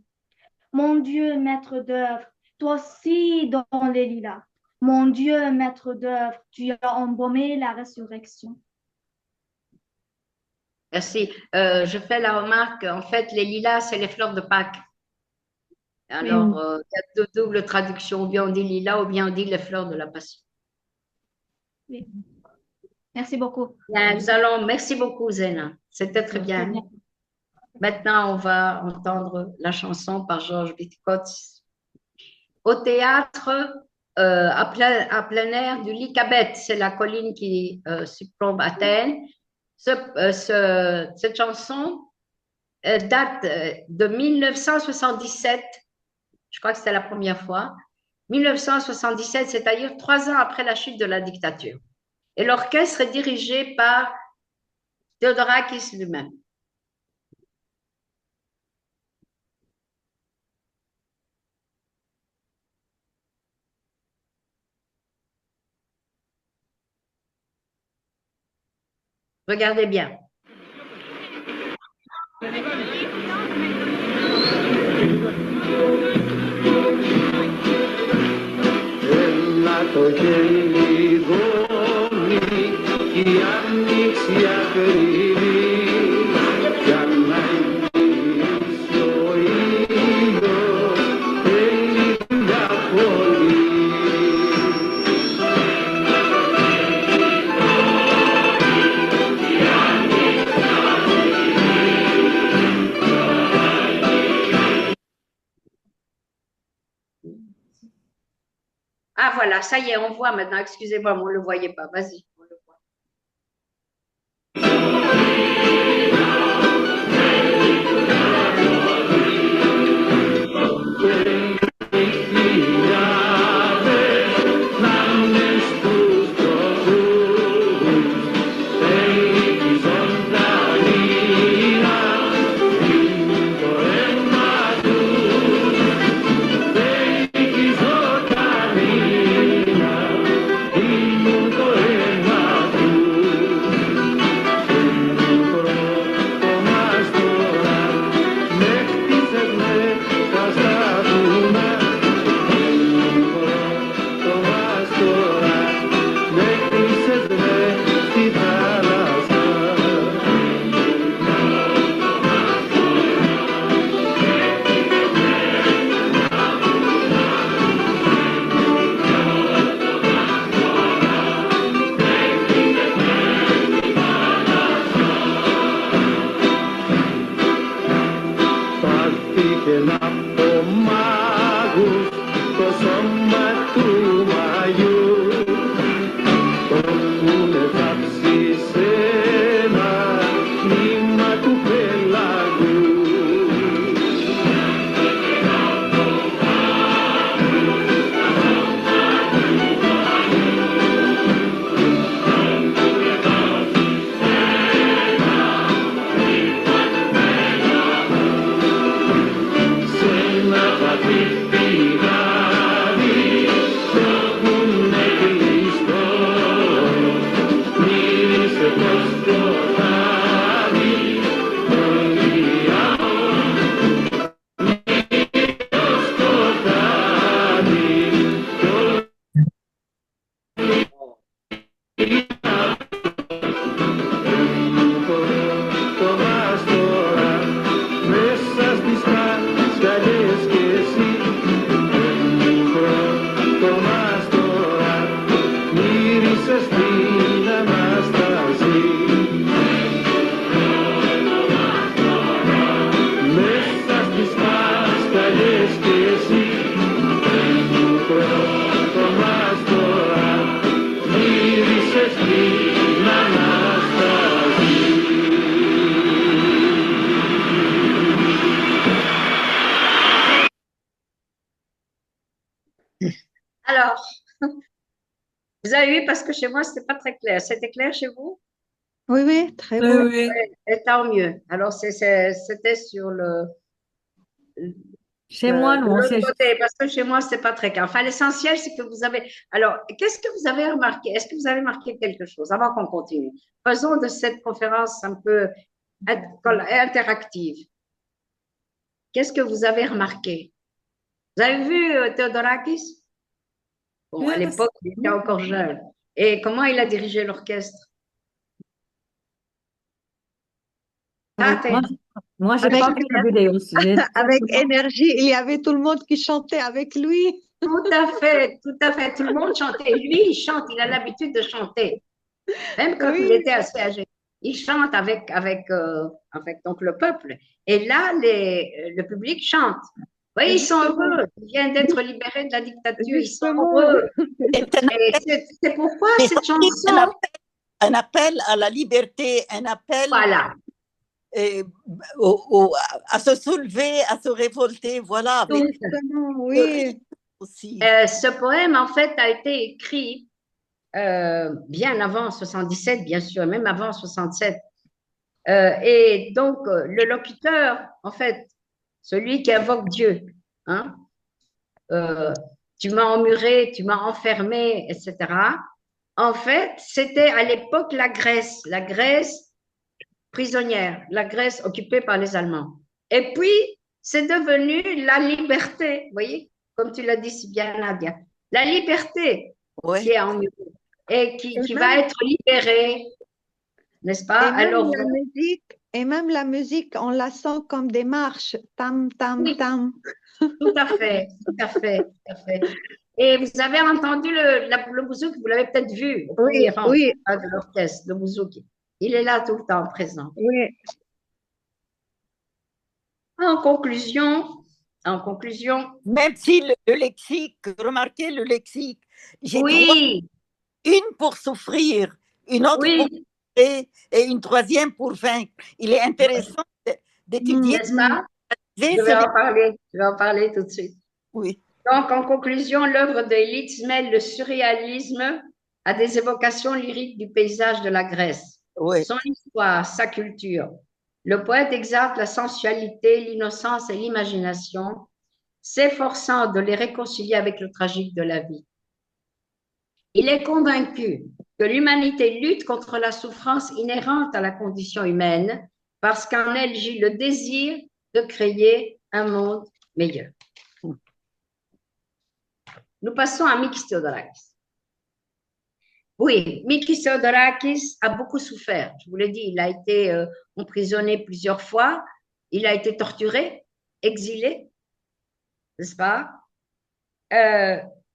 Mon Dieu, maître d'œuvre, toi aussi dans les lilas. Mon Dieu, maître d'œuvre, tu as embaumé la résurrection. Merci. Je fais la remarque, en fait, les lilas, c'est les fleurs de Pâques. Alors, il y a deux doubles traductions, ou bien on dit lilas, ou bien on dit les fleurs de la Passion. Oui. Merci beaucoup. Bien, merci beaucoup, Zena. C'était très bien. Maintenant, on va entendre la chanson par Georges Bithikotsis. Au théâtre, à plein air du Lycabette, c'est la colline qui surplombe Athènes. Cette chanson date de 1977. Je crois que c'était la première fois. 1977, c'est-à-dire 3 ans après la chute de la dictature. Et l'orchestre est dirigé par Theodorakis lui-même. Regardez bien. Έλα το χέρι δόνει κι η άνοιξη ακριβή για να εμείς ο ήλιος θέλει δουλειά πολύ. Ah, voilà, ça y est, on voit maintenant. Excusez-moi, on ne le voyait pas. Vas-y, on le voit. Alors, vous avez vu parce que chez moi, ce n'était pas très clair. C'était clair chez vous? Oui, oui, très bien. Oui. Et tant mieux. Alors, c'était sur Chez moi, non. l'autre côté, parce que chez moi, ce n'est pas très clair. Enfin, l'essentiel, c'est que vous avez… Alors, qu'est-ce que vous avez remarqué? Est-ce que vous avez remarqué quelque chose avant qu'on continue? Faisons de cette conférence un peu interactive. Qu'est-ce que vous avez remarqué? Vous avez vu Theodorakis? Bon, à l'époque, il était encore jeune. Et comment il a dirigé l'orchestre? Moi, j'ai pas vu la vidéo. Avec énergie, il y avait tout le monde qui chantait avec lui. Tout à fait, tout à fait. Tout le monde chantait. Lui, il chante, il a l'habitude de chanter. Même quand il était assez âgé. Il chante avec donc, le peuple. Et là, le public chante. Oui, ils sont heureux. Ils viennent d'être libérés de la dictature. Ils sont heureux. Et c'est pourquoi cette chanson… Un appel à la liberté, un appel… Voilà. À se soulever, à se révolter, voilà. Oui. Aussi. Ce poème, en fait, a été écrit bien avant 77, bien sûr, même avant 67. Et donc, le locuteur, en fait, celui qui invoque Dieu, hein, tu m'as emmuré, tu m'as enfermé, etc. En fait, c'était à l'époque la Grèce. La Grèce prisonnière, la Grèce occupée par les Allemands. Et puis, c'est devenu la liberté, vous voyez, comme tu l'as dit si bien, Nadia. La liberté qui est en musique et qui va être libérée, n'est-ce pas? Alors, et même la musique, on la sent comme des marches. Tam, tam, tam. Tout à fait, tout à fait, tout à fait. Et vous avez entendu le bouzouki, vous l'avez peut-être vu au premier rang de l'orchestre, le bouzouki. Il est là tout le temps présent. Oui. En conclusion, même si le lexique, remarquez le lexique, j'ai une pour souffrir, une autre pour souffrir et une troisième pour vaincre. Il est intéressant d'étudier. N'est-ce pas? Je vais en parler tout de suite. Oui. Donc, en conclusion, l'œuvre de Liszt mêle le surréalisme à des évocations lyriques du paysage de la Grèce. Oui. Son histoire, sa culture. Le poète exalte la sensualité, l'innocence et l'imagination, s'efforçant de les réconcilier avec le tragique de la vie. Il est convaincu que l'humanité lutte contre la souffrance inhérente à la condition humaine parce qu'en elle gît le désir de créer un monde meilleur. Nous passons à Mikis Theodorakis. Oui, Mikis Theodorakis a beaucoup souffert. Je vous l'ai dit, il a été emprisonné plusieurs fois, il a été torturé, exilé, n'est-ce pas?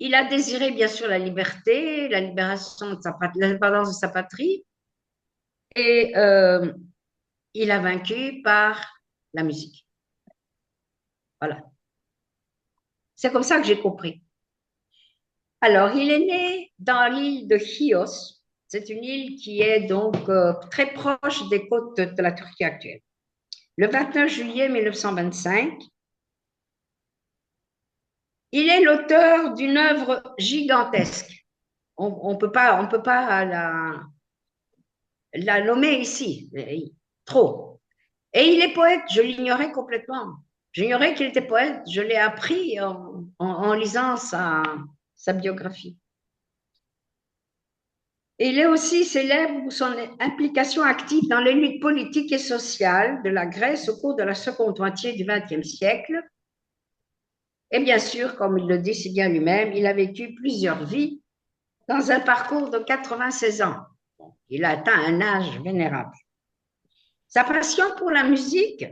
Il a désiré bien sûr la liberté, la libération de l'indépendance de sa patrie, et il a vaincu par la musique. Voilà. C'est comme ça que j'ai compris. Alors, il est né dans l'île de Chios. C'est une île qui est donc très proche des côtes de la Turquie actuelle. Le 29 juillet 1925, il est l'auteur d'une œuvre gigantesque. On peut pas la nommer ici, trop. Et il est poète, je l'ignorais complètement. J'ignorais qu'il était poète, je l'ai appris en lisant sa biographie. Et il est aussi célèbre pour son implication active dans les luttes politiques et sociales de la Grèce au cours de la seconde moitié du XXe siècle. Et bien sûr, comme il le dit si bien lui-même, il a vécu plusieurs vies dans un parcours de 96 ans. Il a atteint un âge vénérable. Sa passion pour la musique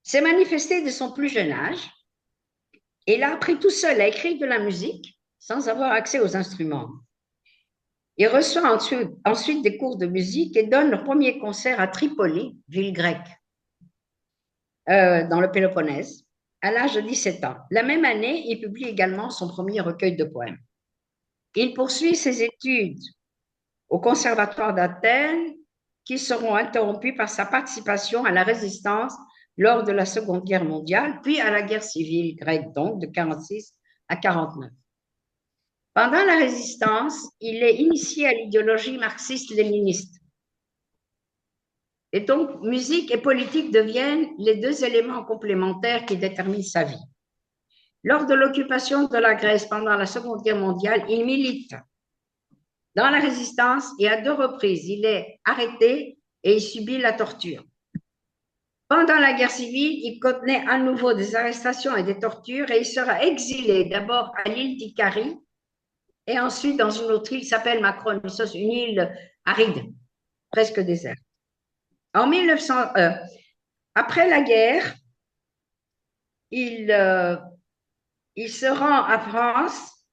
s'est manifestée de son plus jeune âge. Il a appris tout seul à écrire de la musique sans avoir accès aux instruments. Il reçoit ensuite des cours de musique et donne le premier concert à Tripoli, ville grecque, dans le Péloponnèse, à l'âge de 17 ans. La même année, il publie également son premier recueil de poèmes. Il poursuit ses études au Conservatoire d'Athènes, qui seront interrompues par sa participation à la résistance lors de la Seconde Guerre mondiale, puis à la guerre civile grecque, donc de 1946 à 1949. Pendant la résistance, il est initié à l'idéologie marxiste-léniniste. Et donc, musique et politique deviennent les deux éléments complémentaires qui déterminent sa vie. Lors de l'occupation de la Grèce pendant la Seconde Guerre mondiale, il milite dans la résistance et à 2 reprises, il est arrêté et il subit la torture. Pendant la guerre civile, il connaît à nouveau des arrestations et des tortures et il sera exilé d'abord à l'île d'Icari et ensuite dans une autre île qui s'appelle Macronissos, une île aride, presque déserte. En 1901, après la guerre, il se rend à France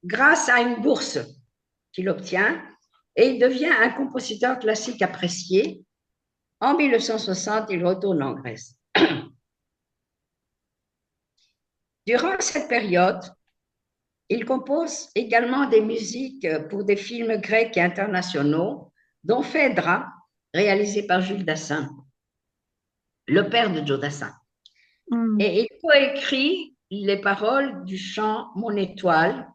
grâce à une bourse qu'il obtient et il devient un compositeur classique apprécié. En 1960, il retourne en Grèce. Durant cette période, il compose également des musiques pour des films grecs et internationaux, dont Phèdra, réalisé par Jules Dassin, le père de Joe Dassin. Et il coécrit les paroles du chant Mon étoile,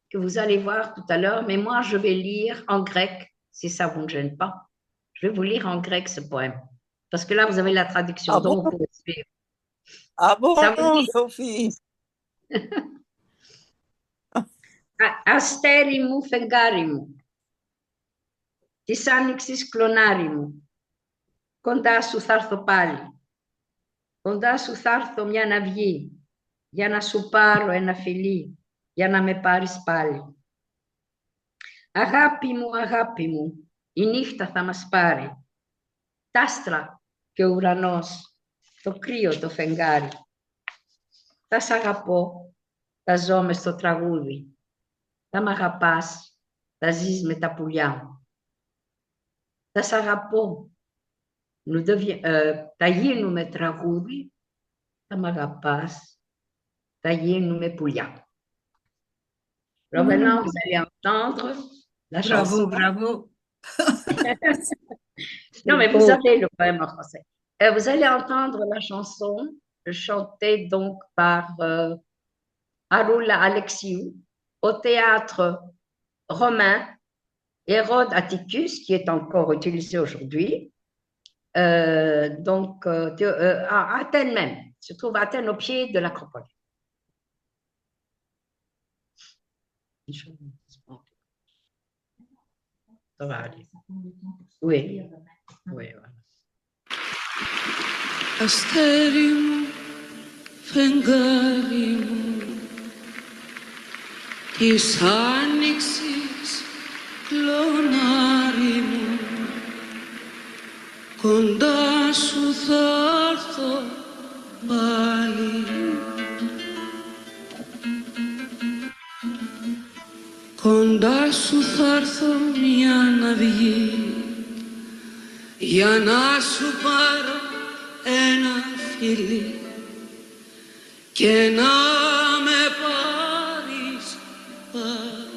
que vous allez voir tout à l'heure, mais moi je vais lire en grec, si ça vous ne gêne pas. Je vais vous lire en grec ce poème, parce que là vous avez la traduction, donc vous pouvez suivre. Ah bon, Sophie? Αστέρι μου, φεγγάρι μου, Της άνοιξης κλονάρι μου, κοντά σου θα έρθω πάλι. Κοντά σου θα έρθω μια αυγή, για να σου πάρω ένα φιλί, για να με πάρεις πάλι. Αγάπη μου, η νύχτα θα μας πάρει. Τ' άστρα και ο ουρανός, το κρύο το φεγγάρι. Θα σ' αγαπώ, θα ζω μες στο τραγούδι. Θα μ' αγαπάς, θα ζεις με τα πουλιά. Θα σ' αγαπώ, θα γίνουμε τραγούδι, θα μ' αγαπάς, θα γίνουμε πουλιά. Alors maintenant, vous allez entendre la chanson. Bravo. Non, mais vous avez le poème en français. Vous allez entendre la chanson chantée donc par Arula Alexiou au théâtre romain Hérode Atticus, qui est encore utilisé aujourd'hui. Donc, à Athènes même, se trouve à Athènes au pied de l'acropole. Ça va aller. Oui, oui, voilà. Αστέρι μου, φεγγάρι μου, της άνοιξης κλονάρι μου, κοντά σου θα έρθω πάλι. Κοντά σου θα έρθω μια αυγή, για να σου πάρω ένα φιλί και να με πάρεις πάλι.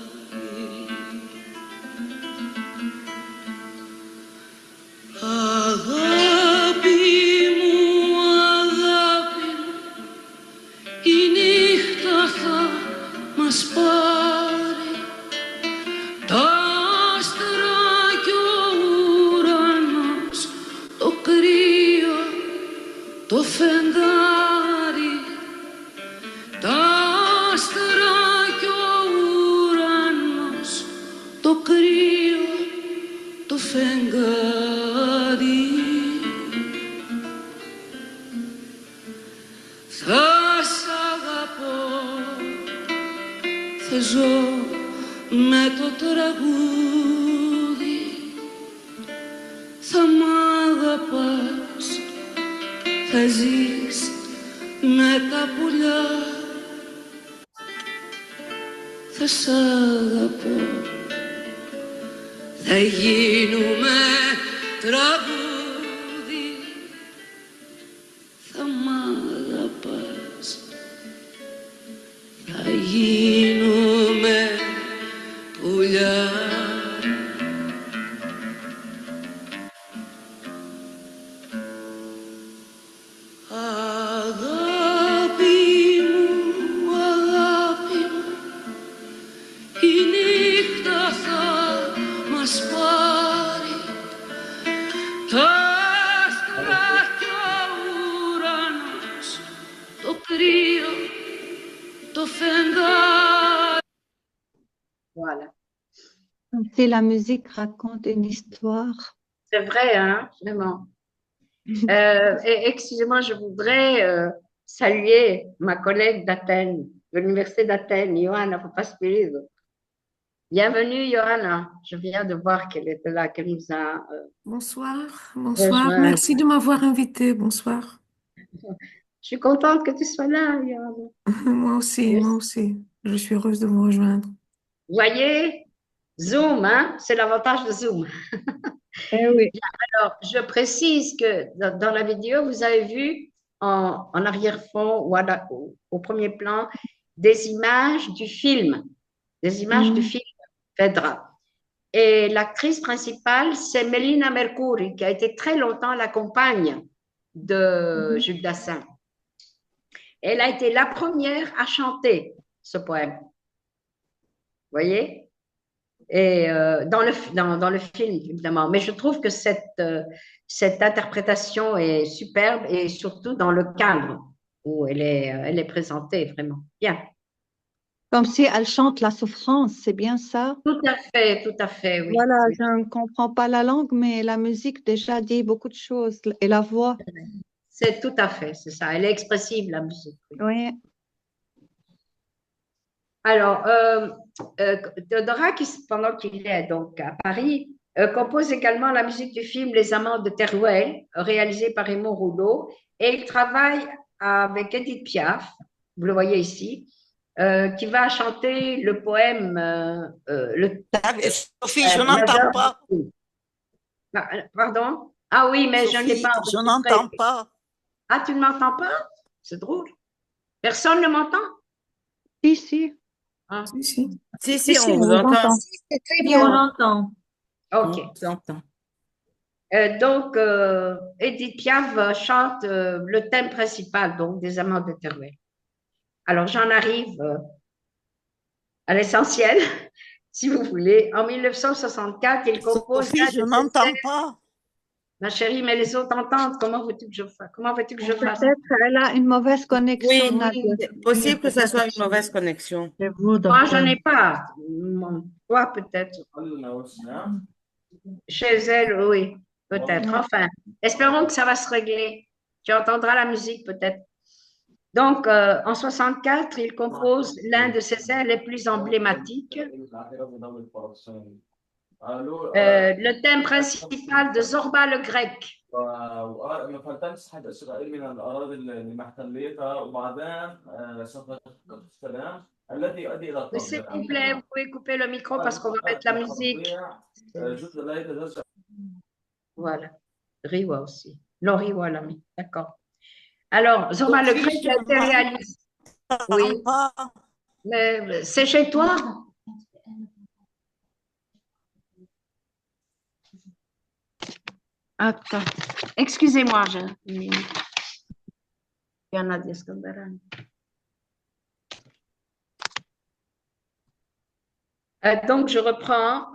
Αγάπη μου, η νύχτα θα μας πάρει. Τα άστρα κι ο ουρανός, το κρύο, το φεγγάρι. Τα άστρα κι ο ουρανός, το κρύο, το φεγγάρι. Θα σ' αγαπώ, θα ζω με το τραγούδι, θα μ' αγαπάς, θα ζεις με τα πουλιά. Θα σ' αγαπώ, θα γίνουμε τραγούδι, θα μ' αγαπάς, θα γίνουμε πουλιά. Αγάπη μου, η νύχτα θα μας πάρει. Τα άστρα κι ο ουρανός, το κρύο, το φεγγάρι. Voilà. Si la musique raconte une histoire. C'est vrai, hein, vraiment. Excusez-moi, je voudrais saluer ma collègue d'Athènes, de l'Université d'Athènes, Johanna Papaspirido. Bienvenue, Johanna. Je viens de voir qu'elle était là, qu'elle nous a. Bonsoir, bonsoir. rejoint. Merci de m'avoir invitée. Bonsoir. Je suis contente que tu sois là, Johanna. Moi aussi, moi aussi. Je suis heureuse de vous rejoindre. Vous voyez, Zoom, hein, c'est l'avantage de Zoom. Eh oui. Alors, je précise que dans la vidéo, vous avez vu en arrière-fond ou au premier plan des images du film, du film Phaedra. Et l'actrice principale, c'est Melina Mercouri, qui a été très longtemps la compagne de Jules Dassin. Elle a été la première à chanter ce poème. Vous voyez? Et dans le film, évidemment. Mais je trouve que cette interprétation est superbe et surtout dans le cadre où elle est présentée, vraiment. Bien. Comme si elle chante la souffrance, c'est bien ça? Tout à fait, oui. Voilà, Oui. je ne comprends pas la langue, mais la musique déjà dit beaucoup de choses. Et la voix. C'est tout à fait, c'est ça. Elle est expressive, la musique. Oui. Alors, Theodora, pendant qu'il est donc à Paris, compose également la musique du film Les Amants de Teruel, réalisé par Raymond Rouleau, et il travaille avec Edith Piaf, vous le voyez ici, qui va chanter le poème. Sophie, je n'entends pas. Pardon? Ah oui, mais Sophie, je n'ai pas. Je n'entends pas. Ah, tu ne m'entends pas? C'est drôle. Personne ne m'entend? Si, si. Ah. Si, on vous entend. C'est très Si, bien. on entend. Ok. On vous entend. Donc, Edith Piaf chante le thème principal donc, des Amants de Teruel. Alors, j'en arrive à l'essentiel, si vous voulez. En 1964, il compose. Sophie, je n'entends pas. Ma chérie, mais les autres entendent. Comment veux-tu que je fasse? Peut-être qu'elle a une mauvaise connexion. Oui, Nadia. c'est possible que ça soit une mauvaise connexion. Moi, j'en ai pas. Toi, peut-être. Chez elle, oui, peut-être. Enfin, espérons que ça va se régler. Tu entendras la musique, peut-être. Donc, en 64, il compose l'un de ses airs les plus emblématiques. Le thème principal de Zorba le Grec. S'il vous plaît, vous pouvez couper le micro parce qu'on va mettre la musique. Voilà. Riwa aussi. Non, Riwa l'a mis. D'accord. Alors, Zorba le Grec a été réalisé. Oui. Mais c'est chez toi? Attends. Excusez-moi, il y en a des scandales. Donc, je reprends.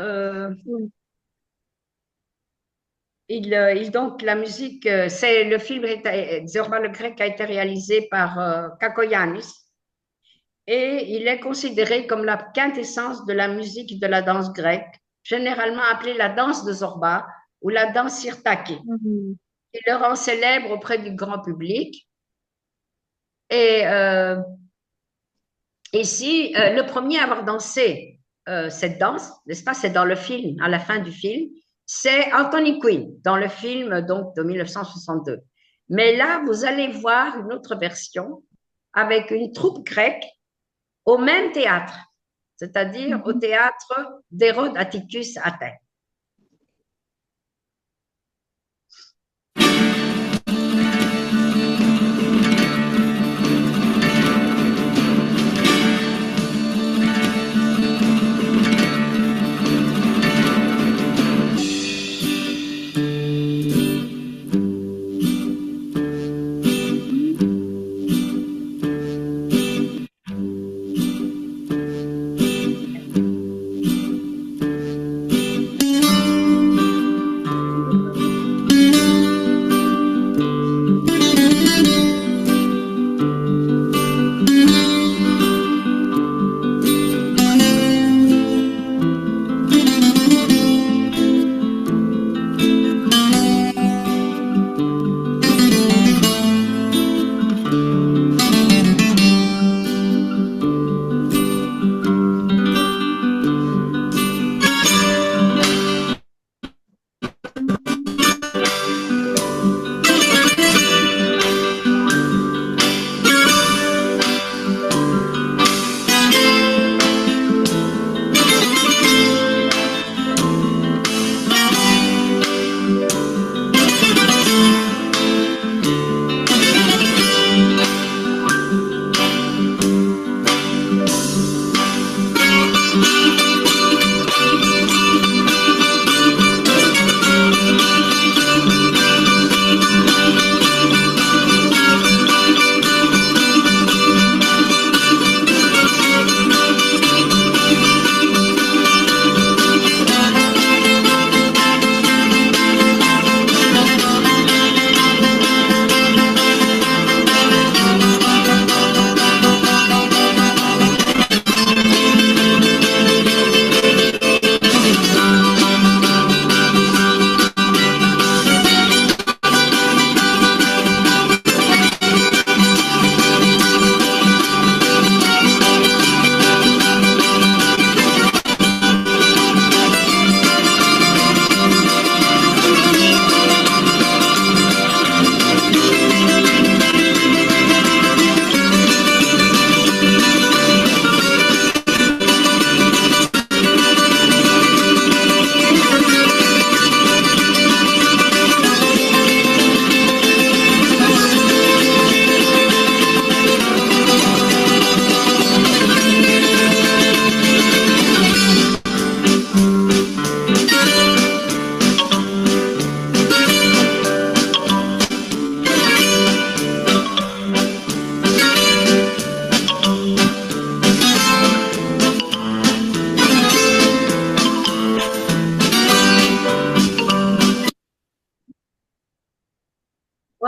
Donc, la musique, c'est le film Zorba le Grec a été réalisé par Kakoyannis et il est considéré comme la quintessence de la musique de la danse grecque, généralement appelée la danse de Zorba ou la danse sirtaki, qui le rend célèbre auprès du grand public. Et ici, le premier à avoir dansé cette danse, n'est-ce pas, c'est dans le film, à la fin du film, c'est Anthony Quinn, dans le film donc, de 1962. Mais là, vous allez voir une autre version avec une troupe grecque au même théâtre, c'est-à-dire au théâtre d'Hérode Atticus Athènes.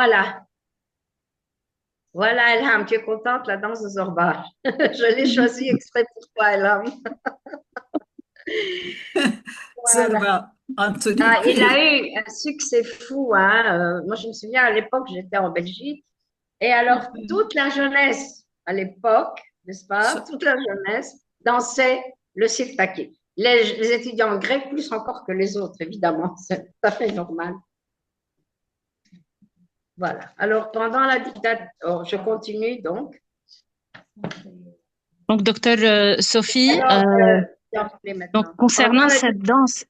Voilà. Voilà, Elham, tu es contente, la danse de Zorba. Je l'ai choisie exprès pour toi, Elham. Voilà. Zorba, Anthony Ah, il a P. eu un succès fou, hein. Moi, je me souviens, à l'époque, j'étais en Belgique. Et alors, toute la jeunesse, à l'époque, n'est-ce pas, toute la jeunesse dansait le sirtaki. Les étudiants grecs, plus encore que les autres, évidemment. C'est tout à fait normal. Voilà. Alors, pendant la dictature, je continue donc. Donc, docteur Sophie, donc, concernant cette danse,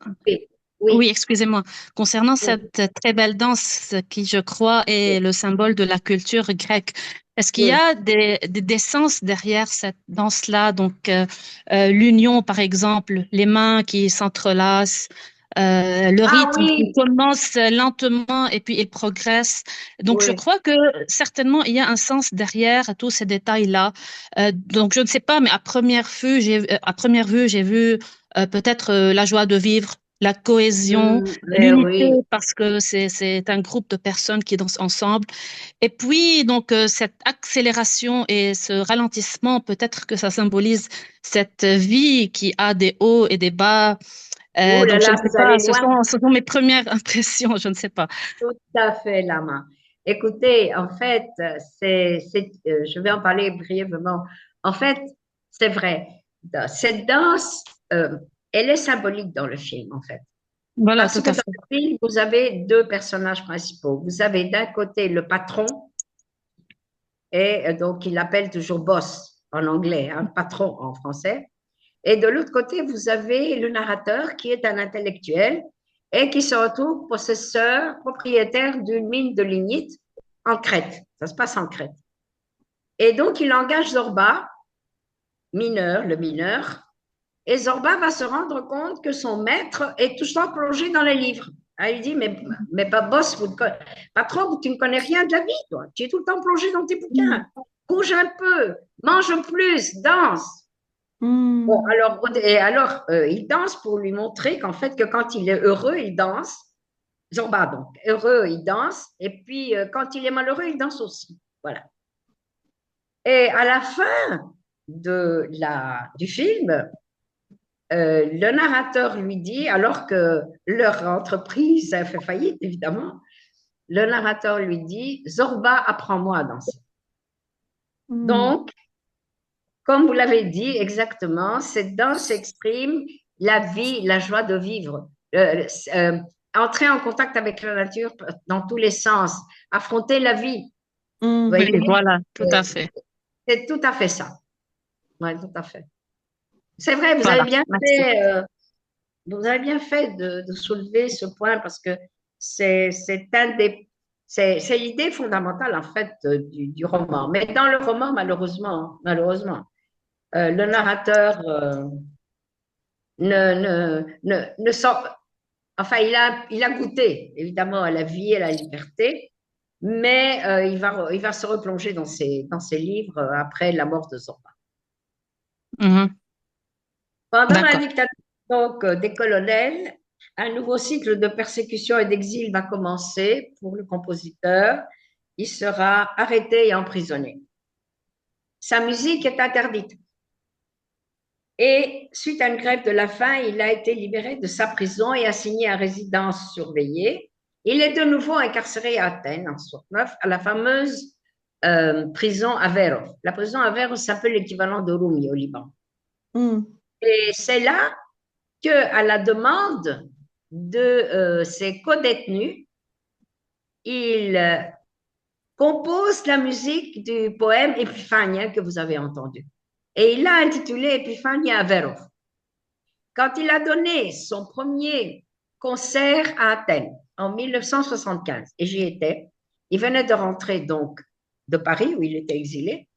oui, excusez-moi, concernant cette très belle danse qui, je crois, est le symbole de la culture grecque, est-ce qu'il y a des sens derrière cette danse-là? Donc, l'union, par exemple, les mains qui s'entrelacent, le rythme qui commence lentement et puis il progresse. Donc, je crois que certainement, il y a un sens derrière tous ces détails-là. Donc, je ne sais pas, mais à première vue, j'ai vu peut-être la joie de vivre, la cohésion, l'unité, parce que c'est un groupe de personnes qui dansent ensemble. Et puis, donc, cette accélération et ce ralentissement, peut-être que ça symbolise cette vie qui a des hauts et des bas. Donc, je ne sais pas, ce sont mes premières impressions, je ne sais pas. Tout à fait, Lama. Écoutez, en fait, je vais en parler brièvement. En fait, c'est vrai, cette danse, elle est symbolique dans le film, en fait. Voilà, parce que dans le film, vous avez deux personnages principaux. Vous avez d'un côté le patron, et donc il l'appelle toujours boss en anglais, hein, patron en français. Et de l'autre côté, vous avez le narrateur qui est un intellectuel et qui se retrouve possesseur, propriétaire d'une mine de lignite en Crète. Ça se passe en Crète. Et donc, il engage Zorba, le mineur, et Zorba va se rendre compte que son maître est tout le temps plongé dans les livres. Il dit, mais pas boss, patron, tu ne connais rien de la vie, toi. Tu es tout le temps plongé dans tes bouquins. Bouge un peu, mange plus, danse. Bon, alors, il danse pour lui montrer qu'en fait, que quand il est heureux, il danse. Zorba, donc, heureux, il danse. Et puis, quand il est malheureux, il danse aussi. Voilà. Et à la fin du film, le narrateur lui dit, alors que leur entreprise a fait faillite, évidemment, le narrateur lui dit, Zorba, apprends-moi à danser. Donc, comme vous l'avez dit exactement, cette danse exprime la vie, la joie de vivre, entrer en contact avec la nature dans tous les sens, affronter la vie. Oui, voilà, tout à fait. C'est tout à fait ça. Oui, tout à fait. C'est vrai, vous avez bien fait, de soulever ce point parce que c'est l'idée fondamentale en fait du roman. Mais dans le roman, malheureusement, le narrateur ne sort. Enfin, il a goûté évidemment à la vie et à la liberté, mais il va se replonger dans ses livres après la mort de Zorba. Pendant la dictature donc, des colonels, un nouveau cycle de persécution et d'exil va commencer pour le compositeur. Il sera arrêté et emprisonné. Sa musique est interdite. Et suite à une grève de la faim, il a été libéré de sa prison et assigné à résidence surveillée. Il est de nouveau incarcéré à Athènes en 1969 à la fameuse prison Averroes. La prison Averroes s'appelle l'équivalent de Rumi au Liban. Et c'est là qu'à la demande de ses codétenus, il compose la musique du poème Épiphania que vous avez entendu. Et il l'a intitulé Épiphania Averroes. Quand il a donné son premier concert à Athènes en 1975, et j'y étais, il venait de rentrer donc de Paris où il était exilé,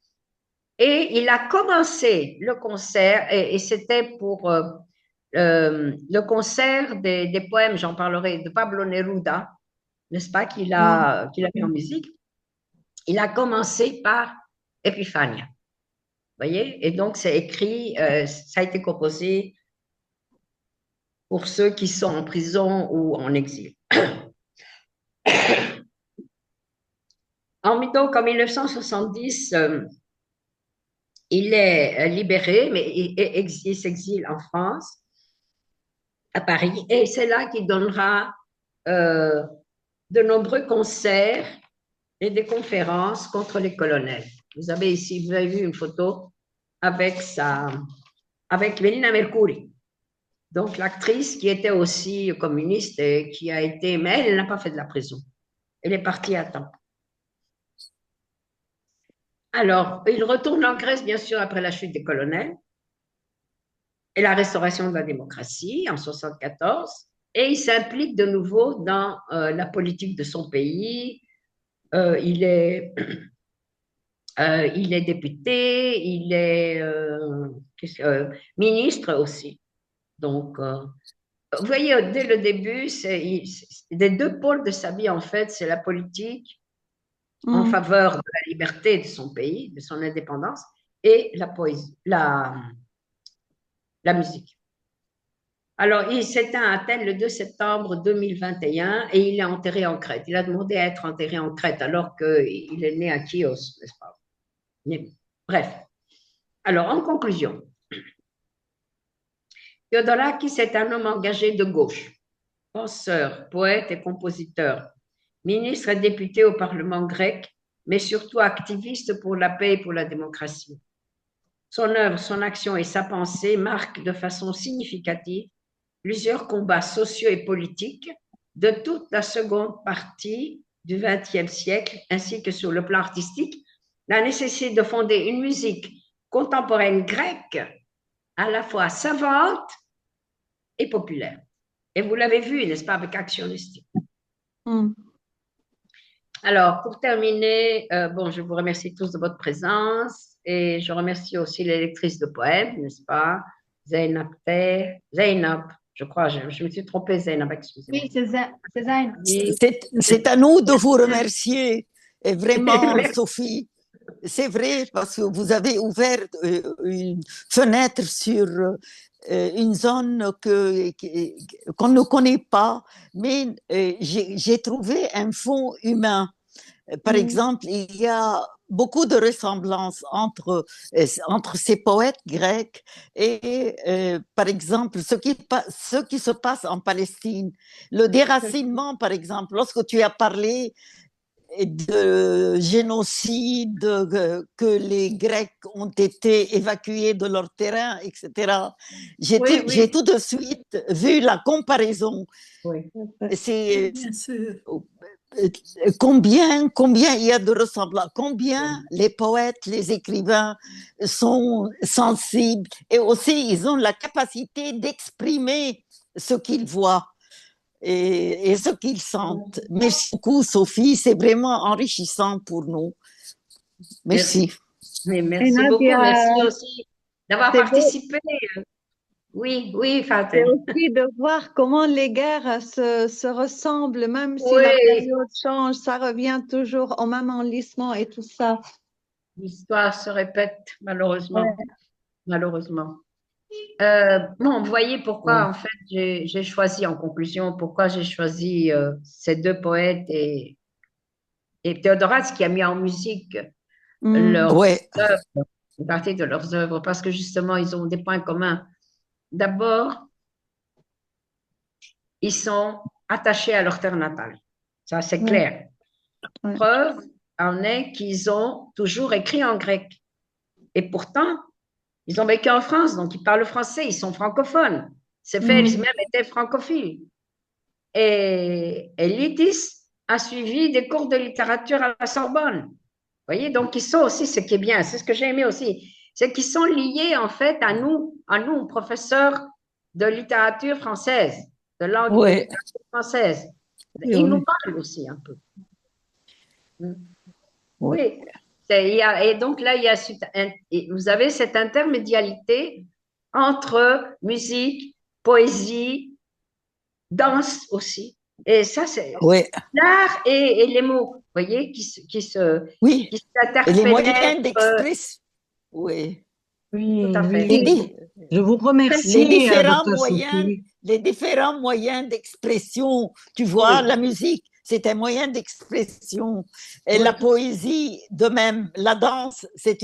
et il a commencé le concert, et c'était pour le concert des poèmes, j'en parlerai, de Pablo Neruda, n'est-ce pas, qu'il a mis en musique. Il a commencé par Épiphania. Vous voyez? Et donc, c'est écrit, ça a été composé pour ceux qui sont en prison ou en exil. donc, en 1970, il est libéré, mais il s'exile en France, à Paris, et c'est là qu'il donnera de nombreux concerts et des conférences contre les colonels. Vous avez vu une photo avec Melina Mercouri, donc l'actrice qui était aussi communiste et qui a été, mais elle n'a pas fait de la prison. Elle est partie à temps. Alors, il retourne en Grèce, bien sûr, après la chute des colonels et la restauration de la démocratie en 1974, et il s'implique de nouveau dans la politique de son pays. Il est député, il est ministre aussi. Donc, vous voyez, dès le début, des deux pôles de sa vie, en fait, c'est la politique en faveur de la liberté de son pays, de son indépendance, et la poésie, la musique. Alors, il s'éteint à Athènes le 2 septembre 2021 et il est enterré en Crète. Il a demandé à être enterré en Crète alors qu'il est né à Chios, n'est-ce pas? Mais, bref. Alors, en conclusion, Theodorakis est un homme engagé de gauche, penseur, poète et compositeur, ministre et député au Parlement grec, mais surtout activiste pour la paix et pour la démocratie. Son œuvre, son action et sa pensée marquent de façon significative plusieurs combats sociaux et politiques de toute la seconde partie du XXe siècle, ainsi que sur le plan artistique, la nécessité de fonder une musique contemporaine grecque à la fois savante et populaire. Et vous l'avez vu, n'est-ce pas, avec Actionistique. Alors, pour terminer, je vous remercie tous de votre présence et je remercie aussi les lectrices de poèmes, n'est-ce pas, Zeynab, je crois, je me suis trompée, Zeynab, excusez-moi. Oui, c'est Zeynab. C'est à nous de vous remercier, et vraiment, Sophie. C'est vrai, parce que vous avez ouvert une fenêtre sur une zone qu'on ne connaît pas, mais j'ai trouvé un fond humain. Par exemple, il y a beaucoup de ressemblances entre ces poètes grecs et, par exemple, ce qui se passe en Palestine. Le déracinement, par exemple, lorsque tu as parlé de génocide, que les Grecs ont été évacués de leur terrain, etc. J'ai tout de suite vu la comparaison. Oui. C'est bien sûr. Combien il y a de ressemblances, combien les poètes, les écrivains sont sensibles et aussi ils ont la capacité d'exprimer ce qu'ils voient et ce qu'ils sentent. Merci beaucoup, Sophie, c'est vraiment enrichissant pour nous. Merci. Merci beaucoup, merci aussi d'avoir participé. Oui, Fatou. C'est aussi de voir comment les guerres se ressemblent, même si la période change, ça revient toujours au même enlissement et tout ça. L'histoire se répète, malheureusement. Ouais. Malheureusement. Vous voyez pourquoi, en fait, j'ai choisi, en conclusion, pourquoi j'ai choisi ces deux poètes et Théodoras qui a mis en musique leurs œuvres, une partie de leurs œuvres, parce que justement, ils ont des points communs. D'abord, ils sont attachés à leur terre natale. Ça, c'est clair. Preuve en est qu'ils ont toujours écrit en grec. Et pourtant, ils ont vécu en France, donc ils parlent français, ils sont francophones. Ces Félix même étaient francophiles. Et Lytis a suivi des cours de littérature à la Sorbonne. Vous voyez, donc ils sont aussi, ce qui est bien, c'est ce que j'ai aimé aussi, c'est qu'ils sont liés en fait à nous, professeurs de littérature française, de langue de littérature française. Ils nous parlent aussi un peu. Oui. Et donc là, vous avez cette intermédialité entre musique, poésie, danse aussi. Et ça, c'est l'art et les mots, vous voyez, qui s'interpellent. Et les moyens d'expression. Oui. Oui, tout à fait. Je vous remercie. Les différents moyens d'expression, tu vois, la musique, c'est un moyen d'expression. Et la poésie, de même, la danse, c'est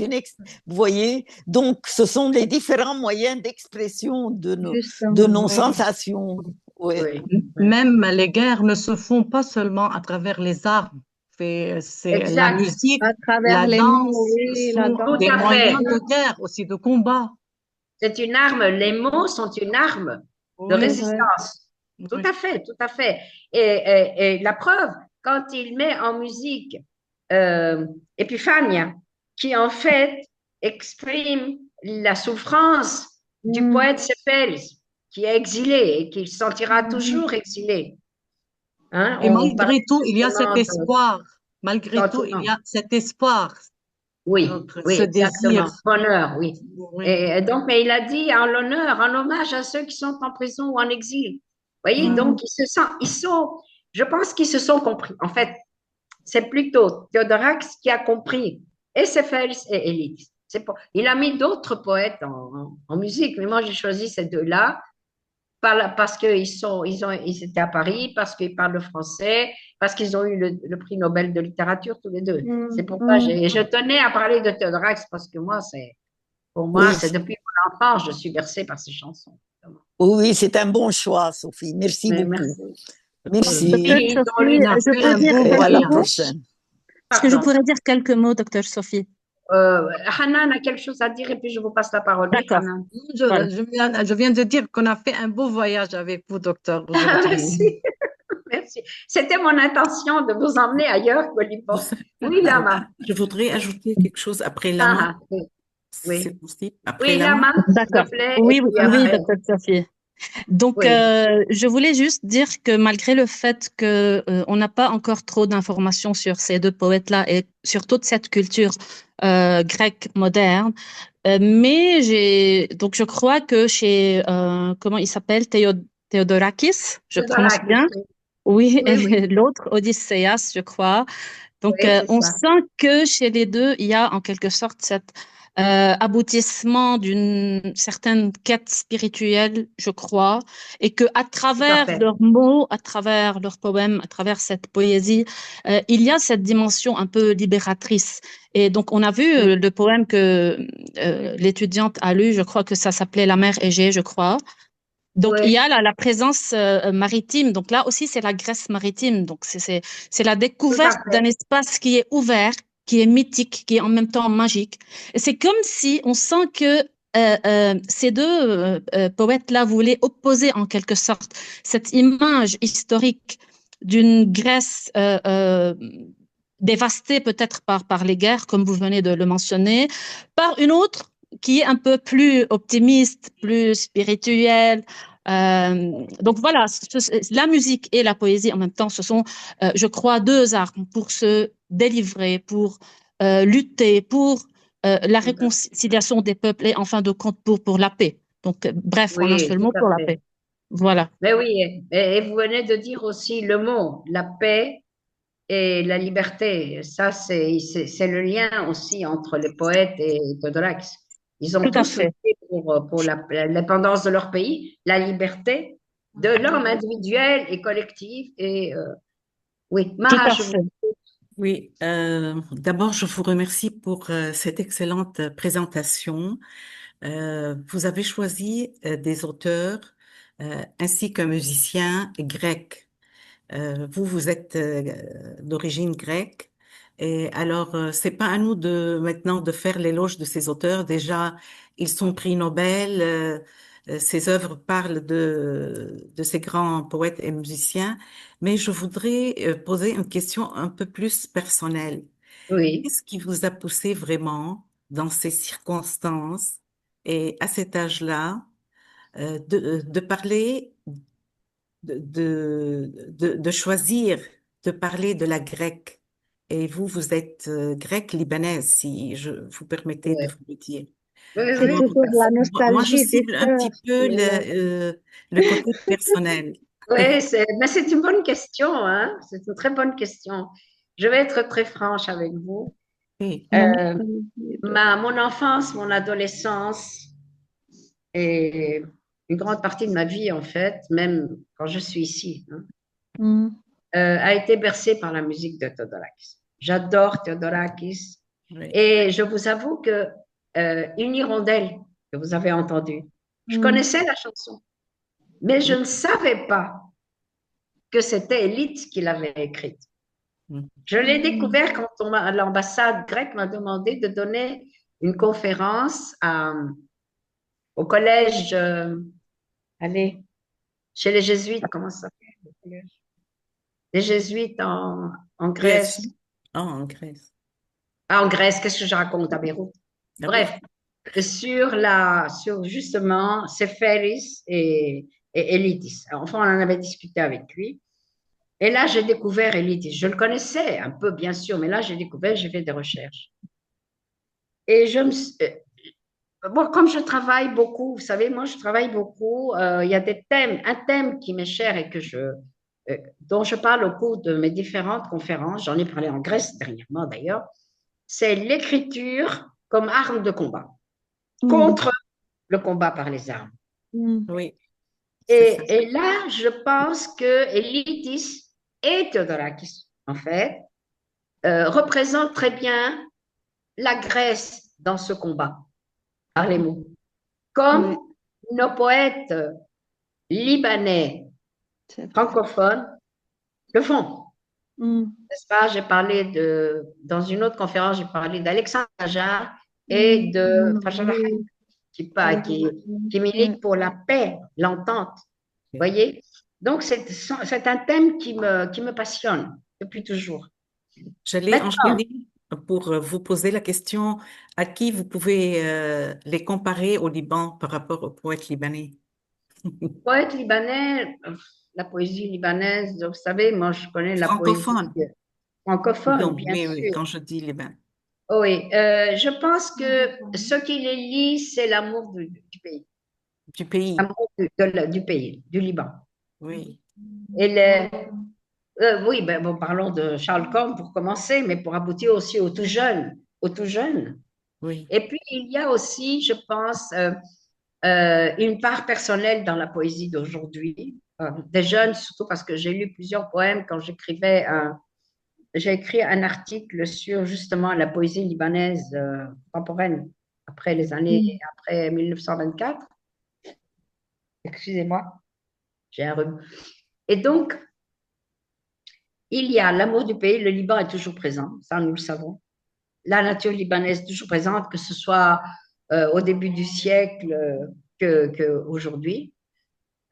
vous voyez, donc ce sont les différents moyens d'expression de nos sensations. Oui. Même les guerres ne se font pas seulement à travers les armes. C'est la musique, à travers la les danse, mots, oui, la sont danse. des Tout à moyens fait. de guerre, aussi de combat. C'est une arme, les mots sont une arme de résistance. Tout à fait, tout à fait. Et la preuve, quand il met en musique Epiphania, qui en fait exprime la souffrance du poète Cepels, qui est exilé et qui se sentira toujours exilé. Hein, et malgré tout, il y a cet espoir. Malgré tout, il y a cet espoir. Oui, oui, ce exactement. désir. Bonheur, oui. Et donc, mais il a dit en l'honneur, en hommage à ceux qui sont en prison ou en exil. Vous voyez, donc je pense qu'ils se sont compris. En fait, c'est plutôt Théodorax qui a compris et Cepels et Élite. Il a mis d'autres poètes en musique, mais moi j'ai choisi ces deux-là parce qu'ils étaient à Paris, parce qu'ils parlent le français, parce qu'ils ont eu le prix Nobel de littérature tous les deux. C'est pourquoi je tenais à parler de Théodorax parce que pour moi, c'est depuis mon enfance, je suis bercée par ces chansons. Oui, c'est un bon choix, Sophie. Merci beaucoup. Merci. Je à la prochaine. Est-ce que je pourrais dire quelques mots, docteur Sophie? Hanan a quelque chose à dire et puis je vous passe la parole. D'accord. Je viens de dire qu'on a fait un beau voyage avec vous, docteur. Merci. Merci. C'était mon intention de vous emmener ailleurs qu'au Liban. Oui, Lama. Je voudrais ajouter quelque chose après Lama. Oui. C'est possible. Après oui, Lama. D'accord. Oui, docteur Sophie. Donc, je voulais juste dire que malgré le fait que on n'a pas encore trop d'informations sur ces deux poètes-là et sur toute cette culture grecque moderne, mais donc je crois que chez comment il s'appelle, Théodorakis, je prononce bien. Oui, et l'autre Odysseas, je crois. Donc, on sent que chez les deux, il y a en quelque sorte cet aboutissement d'une certaine quête spirituelle, je crois, et que à travers leurs mots, à travers leurs poèmes, à travers cette poésie, il y a cette dimension un peu libératrice. Et donc, on a vu le poème que l'étudiante a lu, je crois que ça s'appelait La mer Égée, je crois. Donc, il y a la présence maritime. Donc, là aussi, c'est la Grèce maritime. Donc, c'est la découverte d'un espace qui est ouvert, qui est mythique, qui est en même temps magique. Et c'est comme si on sent que ces deux poètes-là voulaient opposer en quelque sorte cette image historique d'une Grèce dévastée peut-être par les guerres, comme vous venez de le mentionner, par une autre qui est un peu plus optimiste, plus spirituelle. Donc voilà, la musique et la poésie en même temps, ce sont, je crois, deux armes pour se délivrer, pour lutter, pour la réconciliation des peuples et en fin de compte pour la paix. Donc bref, en un seul mot, pour la paix. Voilà. Mais oui, et vous venez de dire aussi le mot, la paix et la liberté. Ça, c'est le lien aussi entre les poètes et Théodorax. Ils ont tous lutté pour l'indépendance de leur pays, la liberté de l'homme individuel et collectif. Et oui, Maha, Oui, d'abord, je vous remercie pour cette excellente présentation. Vous avez choisi des auteurs ainsi qu'un musicien grec. Vous êtes d'origine grecque. Et alors, c'est pas à nous maintenant de faire l'éloge de ces auteurs. Déjà, ils sont prix Nobel. Ces œuvres parlent de ces grands poètes et musiciens. Mais je voudrais poser une question un peu plus personnelle. Oui. Qu'est-ce qui vous a poussé vraiment dans ces circonstances et à cet âge-là de parler de choisir de parler de la grecque. Et vous êtes grecque libanaise, si je vous permettez de vous le dire. C'est toujours la nostalgie. Moi, je cible un petit peu le côté personnel. Oui, mais c'est une bonne question, hein? C'est une très bonne question. Je vais être très franche avec vous. Oui. Mon enfance, mon adolescence et une grande partie de ma vie, en fait, même quand je suis ici, hein, a été bercée par la musique de Theodorakis. J'adore Theodorakis. Oui. Et je vous avoue que une hirondelle que vous avez entendue, je connaissais la chanson, mais je ne savais pas que c'était Élite qui l'avait écrite. Je l'ai découvert quand l'ambassade grecque m'a demandé de donner une conférence au collège, chez les jésuites, comment ça s'appelle? Les jésuites en Grèce. En Grèce. Ah, en Grèce, qu'est-ce que je raconte à Beyrouth? Bref, sur justement Seferis et Elitis. Enfin, on en avait discuté avec lui. Et là, j'ai découvert Elitis. Je le connaissais un peu, bien sûr, mais là, j'ai découvert, j'ai fait des recherches. Et bon, comme je travaille beaucoup, vous savez, moi, je travaille beaucoup. Il y a un thème qui m'est cher et dont je parle au cours de mes différentes conférences. J'en ai parlé en Grèce dernièrement, d'ailleurs. C'est l'écriture comme arme de combat contre le combat par les armes. Oui. Et là, je pense que Elitis et Theodorakis, en fait, représentent très bien la Grèce dans ce combat, par les mots. Comme nos poètes libanais francophones le font. N'est-ce pas? J'ai parlé dans une autre conférence, j'ai parlé d'Alexandre Ajar et de Fajr qui milite pour la paix, l'entente. Vous voyez? Donc, c'est un thème qui me passionne depuis toujours. J'allais enchaîner pour vous poser la question, à qui vous pouvez les comparer au Liban par rapport aux poètes libanais? Poète libanais, la poésie libanaise, vous savez, moi je connais la poésie francophone, Donc, bien sûr. Oui, quand je dis Liban. Oui, je pense que ce qui les lie, c'est l'amour du pays. Du pays. L'amour du pays, du Liban. Oui. Et oui, bon, parlons de Charles Corn pour commencer, mais pour aboutir aussi aux tout jeunes. Oui. Et puis, il y a aussi, je pense, une part personnelle dans la poésie d'aujourd'hui, des jeunes, surtout parce que j'ai lu plusieurs poèmes quand j'ai écrit un article sur justement la poésie libanaise contemporaine, après 1924. Excusez-moi, j'ai un rhume. Et donc, il y a l'amour du pays, le Liban est toujours présent, ça nous le savons. La nature libanaise est toujours présente, que ce soit au début du siècle qu'aujourd'hui.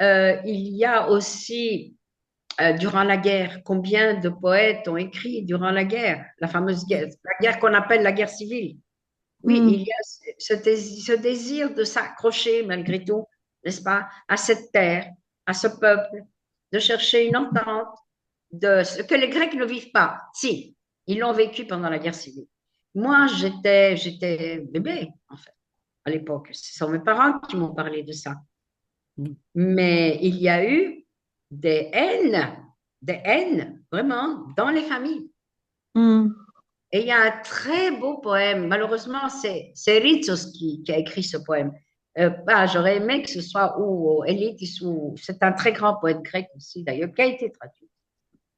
Il y a aussi, durant la guerre, combien de poètes ont écrit durant la guerre, la fameuse guerre, la guerre qu'on appelle la guerre civile. Oui, il y a ce désir de s'accrocher malgré tout, n'est-ce pas, à cette terre, à ce peuple, de chercher une entente, de ce que les Grecs ne vivent pas. Si, ils l'ont vécu pendant la guerre civile. Moi, j'étais bébé, en fait, à l'époque. Ce sont mes parents qui m'ont parlé de ça. Mais il y a eu des haines, vraiment, dans les familles. Et il y a un très beau poème. Malheureusement, c'est Ritsos qui a écrit ce poème. J'aurais aimé que ce soit ou Elitis, c'est un très grand poète grec aussi, d'ailleurs, qui a été traduit.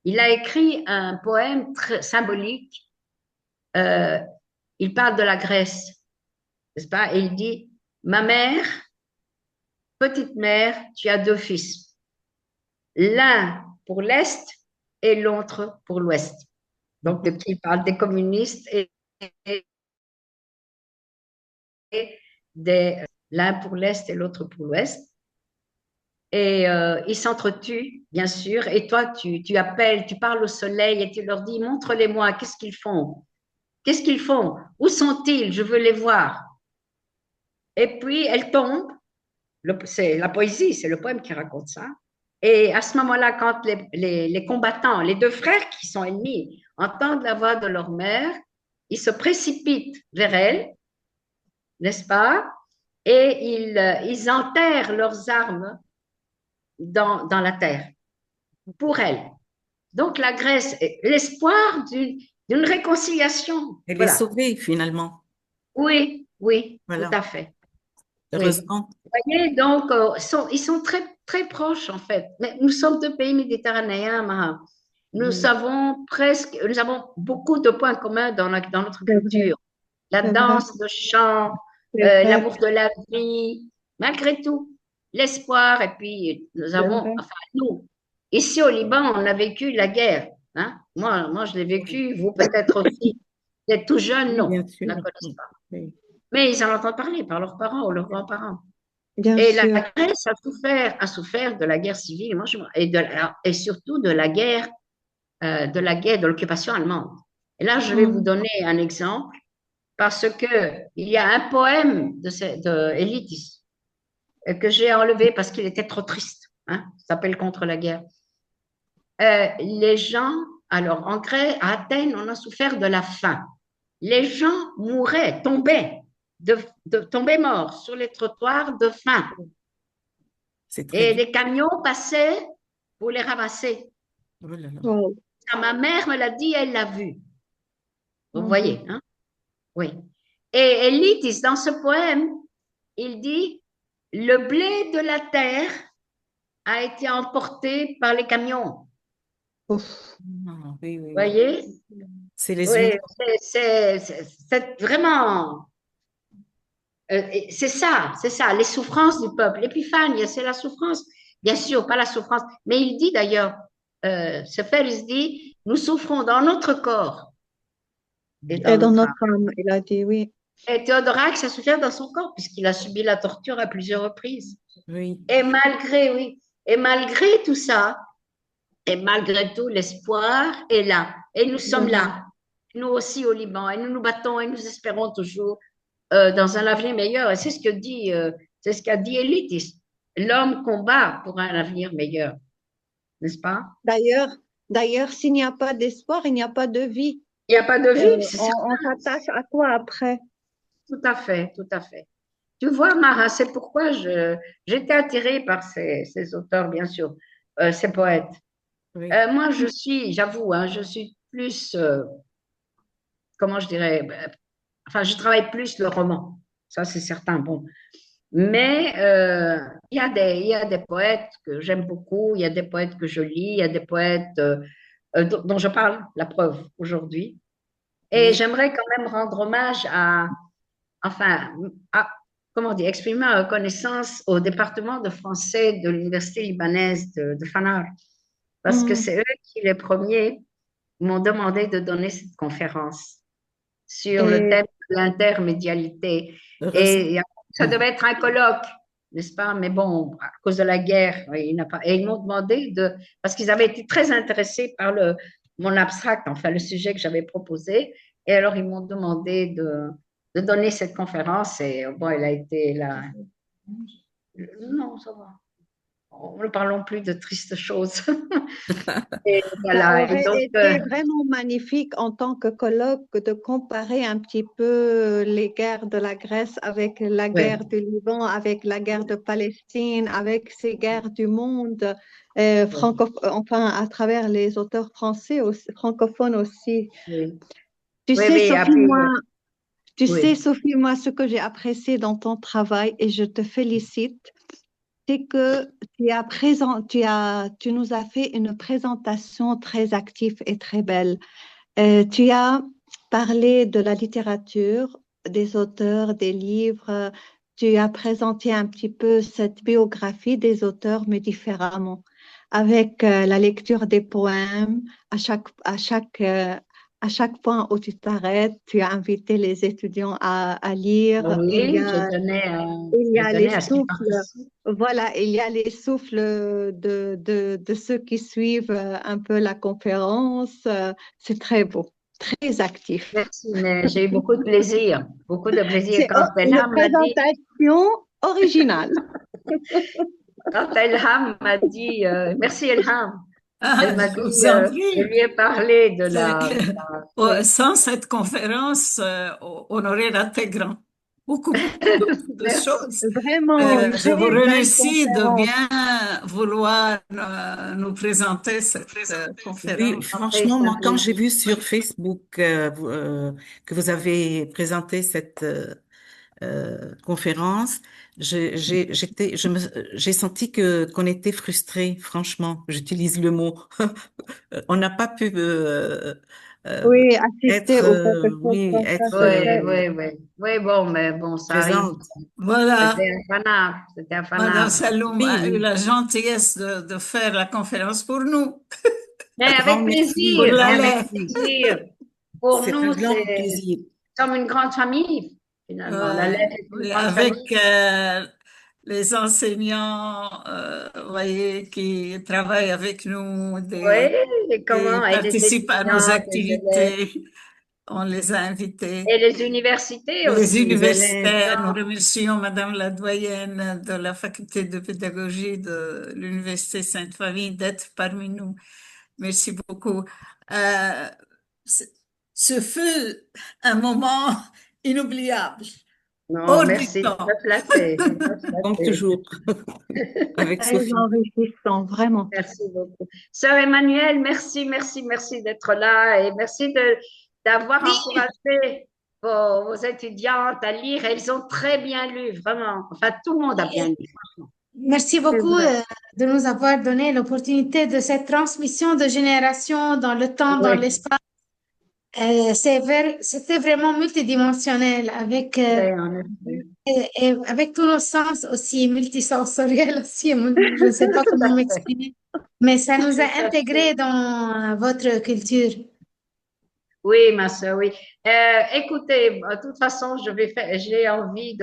Il a écrit un poème très symbolique. Il parle de la Grèce, n'est-ce pas? Et il dit, ma mère, petite mère, tu as deux fils. L'un pour l'Est et l'autre pour l'Ouest. Donc, il parle des communistes et l'un pour l'Est et l'autre pour l'Ouest. Et ils s'entretuent, bien sûr. Et toi, tu appelles, tu parles au soleil et tu leur dis, montre-les-moi, qu'est-ce qu'ils font? Qu'est-ce qu'ils font? Où sont-ils? Je veux les voir. Et puis, elle tombe. C'est la poésie, c'est le poème qui raconte ça. Et à ce moment-là, quand les combattants, les deux frères qui sont ennemis, entendent la voix de leur mère, ils se précipitent vers elle, n'est-ce pas? Et ils enterrent leurs armes dans la terre pour elle. Donc la Grèce, l'espoir d'une réconciliation. Elle est sauvée finalement. Oui, voilà. Tout à fait. Heureusement. Oui. Vous voyez, donc ils sont très, très proches en fait. Mais nous sommes deux pays méditerranéens, nous avons beaucoup de points communs dans notre culture. La danse, le chant, l'amour de la vie, malgré tout, l'espoir. Et puis, nous, ici au Liban, on a vécu la guerre. Hein? Moi, je l'ai vécu, vous peut-être aussi. Vous êtes tout jeune, non, ils ne la connaissent pas. Oui. Mais ils en entendent parler par leurs parents ou leurs grands-parents. Bien Et sûr. la Grèce a souffert de la guerre civile, et surtout de la guerre, de l'occupation allemande. Et là, je vais vous donner un exemple parce que il y a un poème de Élytis que j'ai enlevé parce qu'il était trop triste. Hein, ça s'appelle Contre la guerre. Les gens, alors en Grèce, à Athènes, on a souffert de la faim. Les gens mouraient, tombaient morts sur les trottoirs de faim. Et des camions passaient pour les ramasser. Oh là là. Wow. Ça, ma mère me l'a dit, elle l'a vu. Vous voyez, hein? Oui. Et Élytis, dans ce poème, il dit « Le blé de la terre a été emporté par les camions. » Ah, oui, oui, Vous oui. voyez? C'est les Oui, humains. c'est vraiment... c'est ça, les souffrances du peuple. L'épiphanie, c'est la souffrance. Bien sûr, pas la souffrance. Mais il dit d'ailleurs, ce père, il se dit, nous souffrons dans notre corps et Et dans notre notre âme, il a dit oui. Et Théodorax a souffert dans son corps puisqu'il a subi la torture à plusieurs reprises. Oui. Et malgré tout ça, et malgré tout, l'espoir est là. Et nous sommes là, nous aussi au Liban, et nous nous battons et nous espérons toujours dans un avenir meilleur. Et c'est ce qu'a dit Élytis. L'homme combat pour un avenir meilleur, n'est-ce pas? D'ailleurs, s'il n'y a pas d'espoir, il n'y a pas de vie. Il n'y a pas de vie, c'est ça. On s'attache à quoi après? Tout à fait, tout à fait. Tu vois, Mara, c'est pourquoi j'étais attirée par ces auteurs, bien sûr, ces poètes. Oui. Moi, j'avoue, hein, je suis plus, comment je dirais, enfin, je travaille plus le roman, ça c'est certain, bon. Mais il y a des poètes que j'aime beaucoup, il y a des poètes que je lis, il y a des poètes dont je parle, la preuve, aujourd'hui. Et Oui. j'aimerais quand même rendre hommage comment dire, exprimer ma reconnaissance au département de français de l'université libanaise de Fanar, parce que c'est eux qui, les premiers, m'ont demandé de donner cette conférence sur le thème de l'intermédialité. Et ça devait être un colloque, n'est-ce pas? Mais bon, à cause de la guerre, il n'a pas. Et ils m'ont demandé parce qu'ils avaient été très intéressés par mon abstract, enfin le sujet que j'avais proposé. Et alors ils m'ont demandé de donner cette conférence. Et bon, elle a été là. Non, ça va. Ne parlons plus de tristes choses. Et voilà. Ça aurait été vraiment magnifique en tant que colloque de comparer un petit peu les guerres de la Grèce avec la guerre du Liban, avec la guerre de Palestine, avec ces guerres du monde, enfin à travers les auteurs français, francophones aussi. Oui. Tu sais, Sophie, moi, ce que j'ai apprécié dans ton travail, et je te félicite, c'est que tu nous as fait une présentation très active et très belle. Tu as parlé de la littérature, des auteurs, des livres. Tu as présenté un petit peu cette biographie des auteurs, mais différemment, avec la lecture des poèmes. À chaque point où tu t'arrêtes, tu as invité les étudiants à lire. Oui, il y a les souffles. Voilà, il y a les souffles de ceux qui suivent un peu la conférence. C'est très beau, très actif. Merci, mais j'ai eu beaucoup de plaisir. Beaucoup de plaisir. C'est une présentation originale. Quand Elham m'a dit, merci Elham. Elle m'a dit, je lui ai parlé de sans cette conférence, on aurait raté beaucoup de choses. Vraiment, je vous remercie de bien vouloir nous présenter cette conférence. Oui, franchement, moi, quand j'ai vu sur Facebook que vous avez présenté conférence, j'ai senti qu'on était frustrés, franchement, j'utilise le mot. On n'a pas pu Oui, assister être, ou quelque chose oui, comme ça, être c'est Oui, vrai. oui, oui. Oui, bon, mais bon, ça arrive. présente. Voilà. C'était infanable, c'était Madame infanable. Saloum Oui, a eu oui, la gentillesse de faire la conférence pour nous, Mais un grand avec merci, pour plaisir, un mais grand la avec lettre. merci. plaisir. Pour C'est un nous, grand c'est plaisir. comme une grande famille, finalement. La lettre est une Oui, grande avec famille. les enseignants, vous voyez, qui travaillent avec nous, Oui, et qui comment? Et les participent à nos étudiants, les élèves, activités. On les a invités. et les universités Les aussi, les universitaires, nous gens. remercions Madame la doyenne de la faculté de pédagogie de l'Université Sainte-Famille d'être parmi nous. Merci beaucoup. Euh, ce ce fut un moment inoubliable, Non, hors du merci, temps. je me Comme flattais. toujours, avec Très Sophie. enrichissant, vraiment. Merci beaucoup. Sœur Emmanuelle, merci, merci, merci d'être là et merci d'avoir encouragé vos étudiantes à lire. Elles ont très bien lu, vraiment. Enfin, tout le monde a bien lu, franchement. Merci C'est beaucoup vrai. de nous avoir donné l'opportunité de cette transmission de génération dans le temps, dans Oui, l'espace. C'était vraiment multidimensionnel avec, oui, en effet. et avec tous nos sens aussi, multisensoriels aussi. Je ne sais pas Tout comment à fait. m'exprimer, mais ça nous Tout a à fait. intégrés dans votre culture. Oui, ma soeur, oui. Écoutez, de toute façon, j'ai envie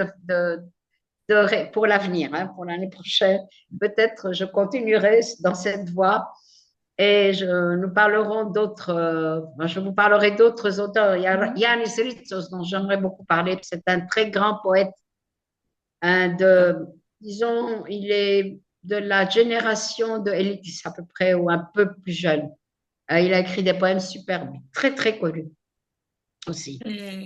pour l'avenir, hein, pour l'année prochaine. Peut-être je continuerai dans cette voie et nous parlerons je vous parlerai d'autres auteurs. Il y a Yanis Ritsos dont j'aimerais beaucoup parler. C'est un très grand poète, disons, il est de la génération de Elitis à peu près ou un peu plus jeune. Il a écrit des poèmes superbes, très très connus aussi.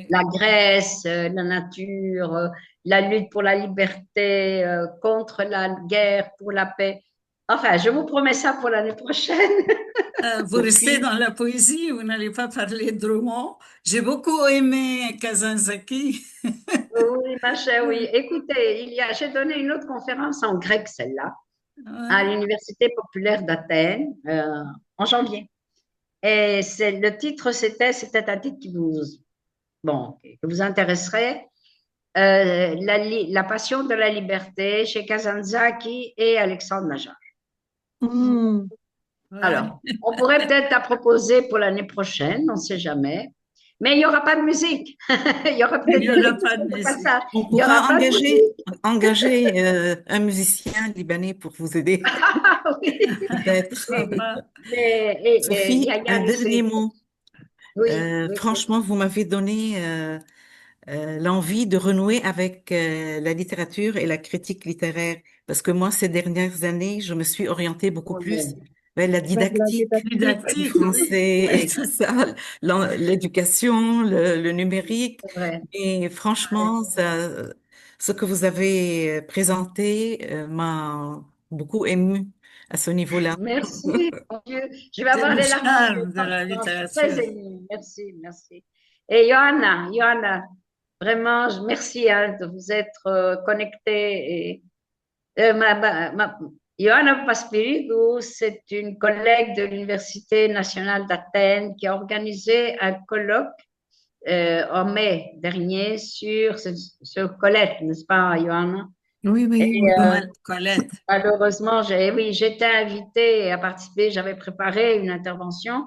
La Grèce, la nature, la lutte pour la liberté, contre la guerre, pour la paix. Enfin, je vous promets ça pour l'année prochaine. Vous restez dans la poésie, vous n'allez pas parler de romans. J'ai beaucoup aimé Kazanzaki. Oui, ma chère, oui. Écoutez, j'ai donné une autre conférence en grec, celle-là, à l'Université populaire d'Athènes, en janvier. Et le titre, c'était un titre que vous intéresserait. La passion de la liberté chez Kazantzakis et Alexandre Major. Alors, on pourrait peut-être la proposer pour l'année prochaine, on ne sait jamais. Mais il n'y aura pas de musique. Il y aura peut-être Il n'y aura pas de musique. On Il y aura pourra pas de musique. engager un musicien libanais pour vous aider. Oui. Peut-être. Il y Sophie, a un Yannis dernier Ritsos. mot. Oui, oui. Franchement, vous m'avez donné l'envie de renouer avec la littérature et la critique littéraire, parce que moi, ces dernières années, je me suis orientée beaucoup plus vers la Vers la didactique du Didactique, oui. français et Oui, tout ça, l'éducation, le numérique. c'est vrai. Et franchement, ce que vous avez présenté m'a beaucoup émue à ce niveau-là. Merci, mon Dieu. Je vais C'est avoir le les larmes aux yeux. charme de la Franchement, je suis très littérature. émue. Merci, merci. Et Johanna, vraiment, merci hein, de vous être connectée. Johanna Paspiriou, c'est une collègue de l'Université nationale d'Athènes qui a organisé un colloque en mai dernier sur Colette, n'est-ce pas, Johanna? Oui, oui, Et, oui. Colette. malheureusement, j'étais invitée à participer, j'avais préparé une intervention.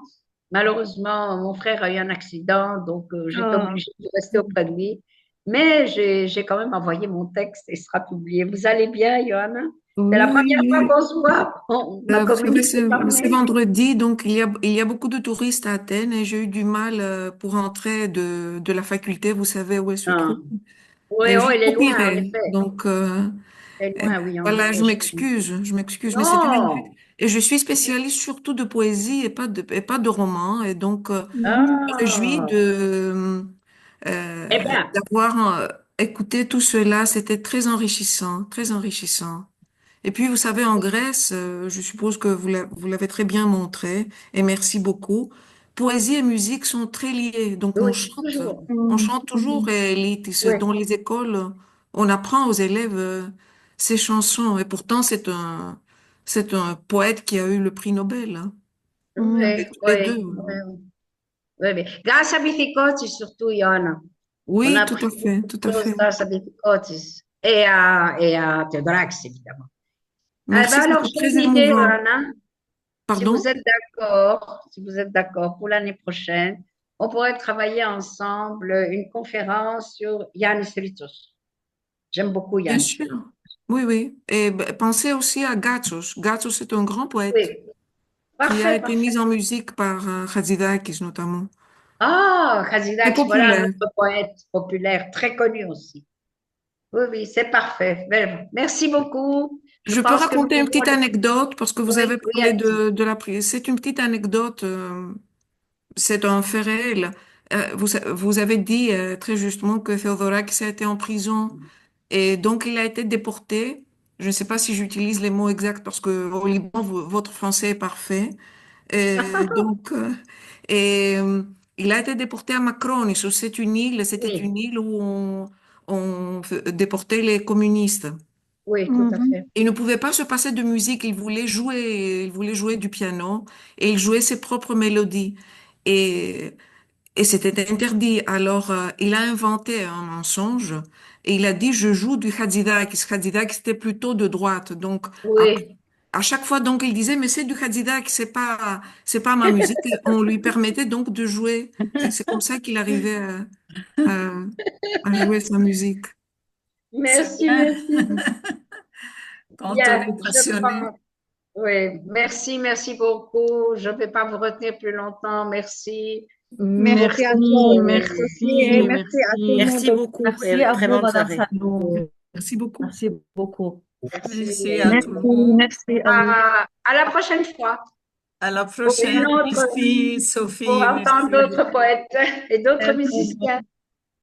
Malheureusement, mon frère a eu un accident, donc j'étais obligée de rester auprès de lui. Mais j'ai quand même envoyé mon texte et il sera publié. Vous allez bien, Johanna? C'est Oui, la oui, première fois oui. qu'on se voit. On a Vous savez, communiqué par c'est mail. vendredi, donc il y a beaucoup de touristes à Athènes et j'ai eu du mal pour entrer de la faculté. Vous savez où elle se Ah. trouve? Oui, Et oh, je il est loin, en copierai. effet. Donc, C'est loin, oui, en voilà, effet. je m'excuse, mais c'était une... Non! Et je suis spécialiste surtout de poésie et pas de roman. Et donc, je me réjouis Ah! Eh bien, d'avoir écouté tout cela. C'était très enrichissant, très enrichissant. Et puis, vous savez, en Grèce, je suppose que vous l'avez très bien montré, et merci beaucoup. poésie et musique sont très liées. Donc, Oui, toujours. on chante toujours et Oui. dans les écoles, on apprend aux élèves ces chansons. Et pourtant, c'est un poète qui a eu le prix Nobel, hein. Oui, Et tous les oui, deux. oui, oui, oui. Grâce à Bificotis, surtout, Yana. On a Oui, tout appris à beaucoup fait, tout à de choses fait. grâce à Bificotis et à Theodorax, évidemment. Eh ben Merci, alors, c'était j'ai très une idée, émouvant. Johanna. Pardon? Si vous êtes d'accord, pour l'année prochaine, on pourrait travailler ensemble une conférence sur Yanis Ritsos. J'aime beaucoup Bien Yanis sûr. Ritsos. Oui, oui. Et pensez aussi à Gatsos. Gatsos est un grand poète Oui, qui a parfait, été parfait. mis en musique par Hatzidakis notamment. Ah, Très Kazidakis, voilà un populaire. autre poète populaire, très connu aussi. Oui, oui, c'est parfait. Merci beaucoup. Je Je peux pense que nous raconter une pouvons petite anecdote parce que vous Oui, avez oui, parlé allez-y. de la prière. C'est une petite anecdote, c'est un fait réel. Vous avez dit très justement que Théodorakis a été en prison et donc il a été déporté. Je ne sais pas si j'utilise les mots exacts parce que au Liban, votre français est parfait. Et donc, et, il a été déporté à Makronis. C'était Oui, une île où on déportait les communistes. oui, tout à fait. Il ne pouvait pas se passer de musique, il voulait jouer du piano et il jouait ses propres mélodies. Et, et c'était interdit. Alors, il a inventé un mensonge et il a dit, je joue du Hatzidakis. Hatzidakis était plutôt de droite. Donc, Oui. à chaque fois, donc, il disait, mais c'est du Hatzidakis, c'est pas ma musique. Et on lui permettait donc de jouer. Et c'est comme ça qu'il arrivait à, à jouer sa musique. C'est Merci, bien merci. quand on Bien, est je passionné. pense. Oui, merci, merci beaucoup. Je ne vais pas vous retenir plus longtemps. Merci. Merci à toi, Sophie, et Merci, merci à tout le merci monde. beaucoup Merci et à très vous, bonne Madame soirée. Salou. Merci beaucoup. Merci beaucoup. Merci. Merci à tout le Merci, monde. merci à vous. À la prochaine fois À la pour une prochaine. autre, Merci, pour Sophie. entendre Merci. d'autres poètes et d'autres Merci. musiciens.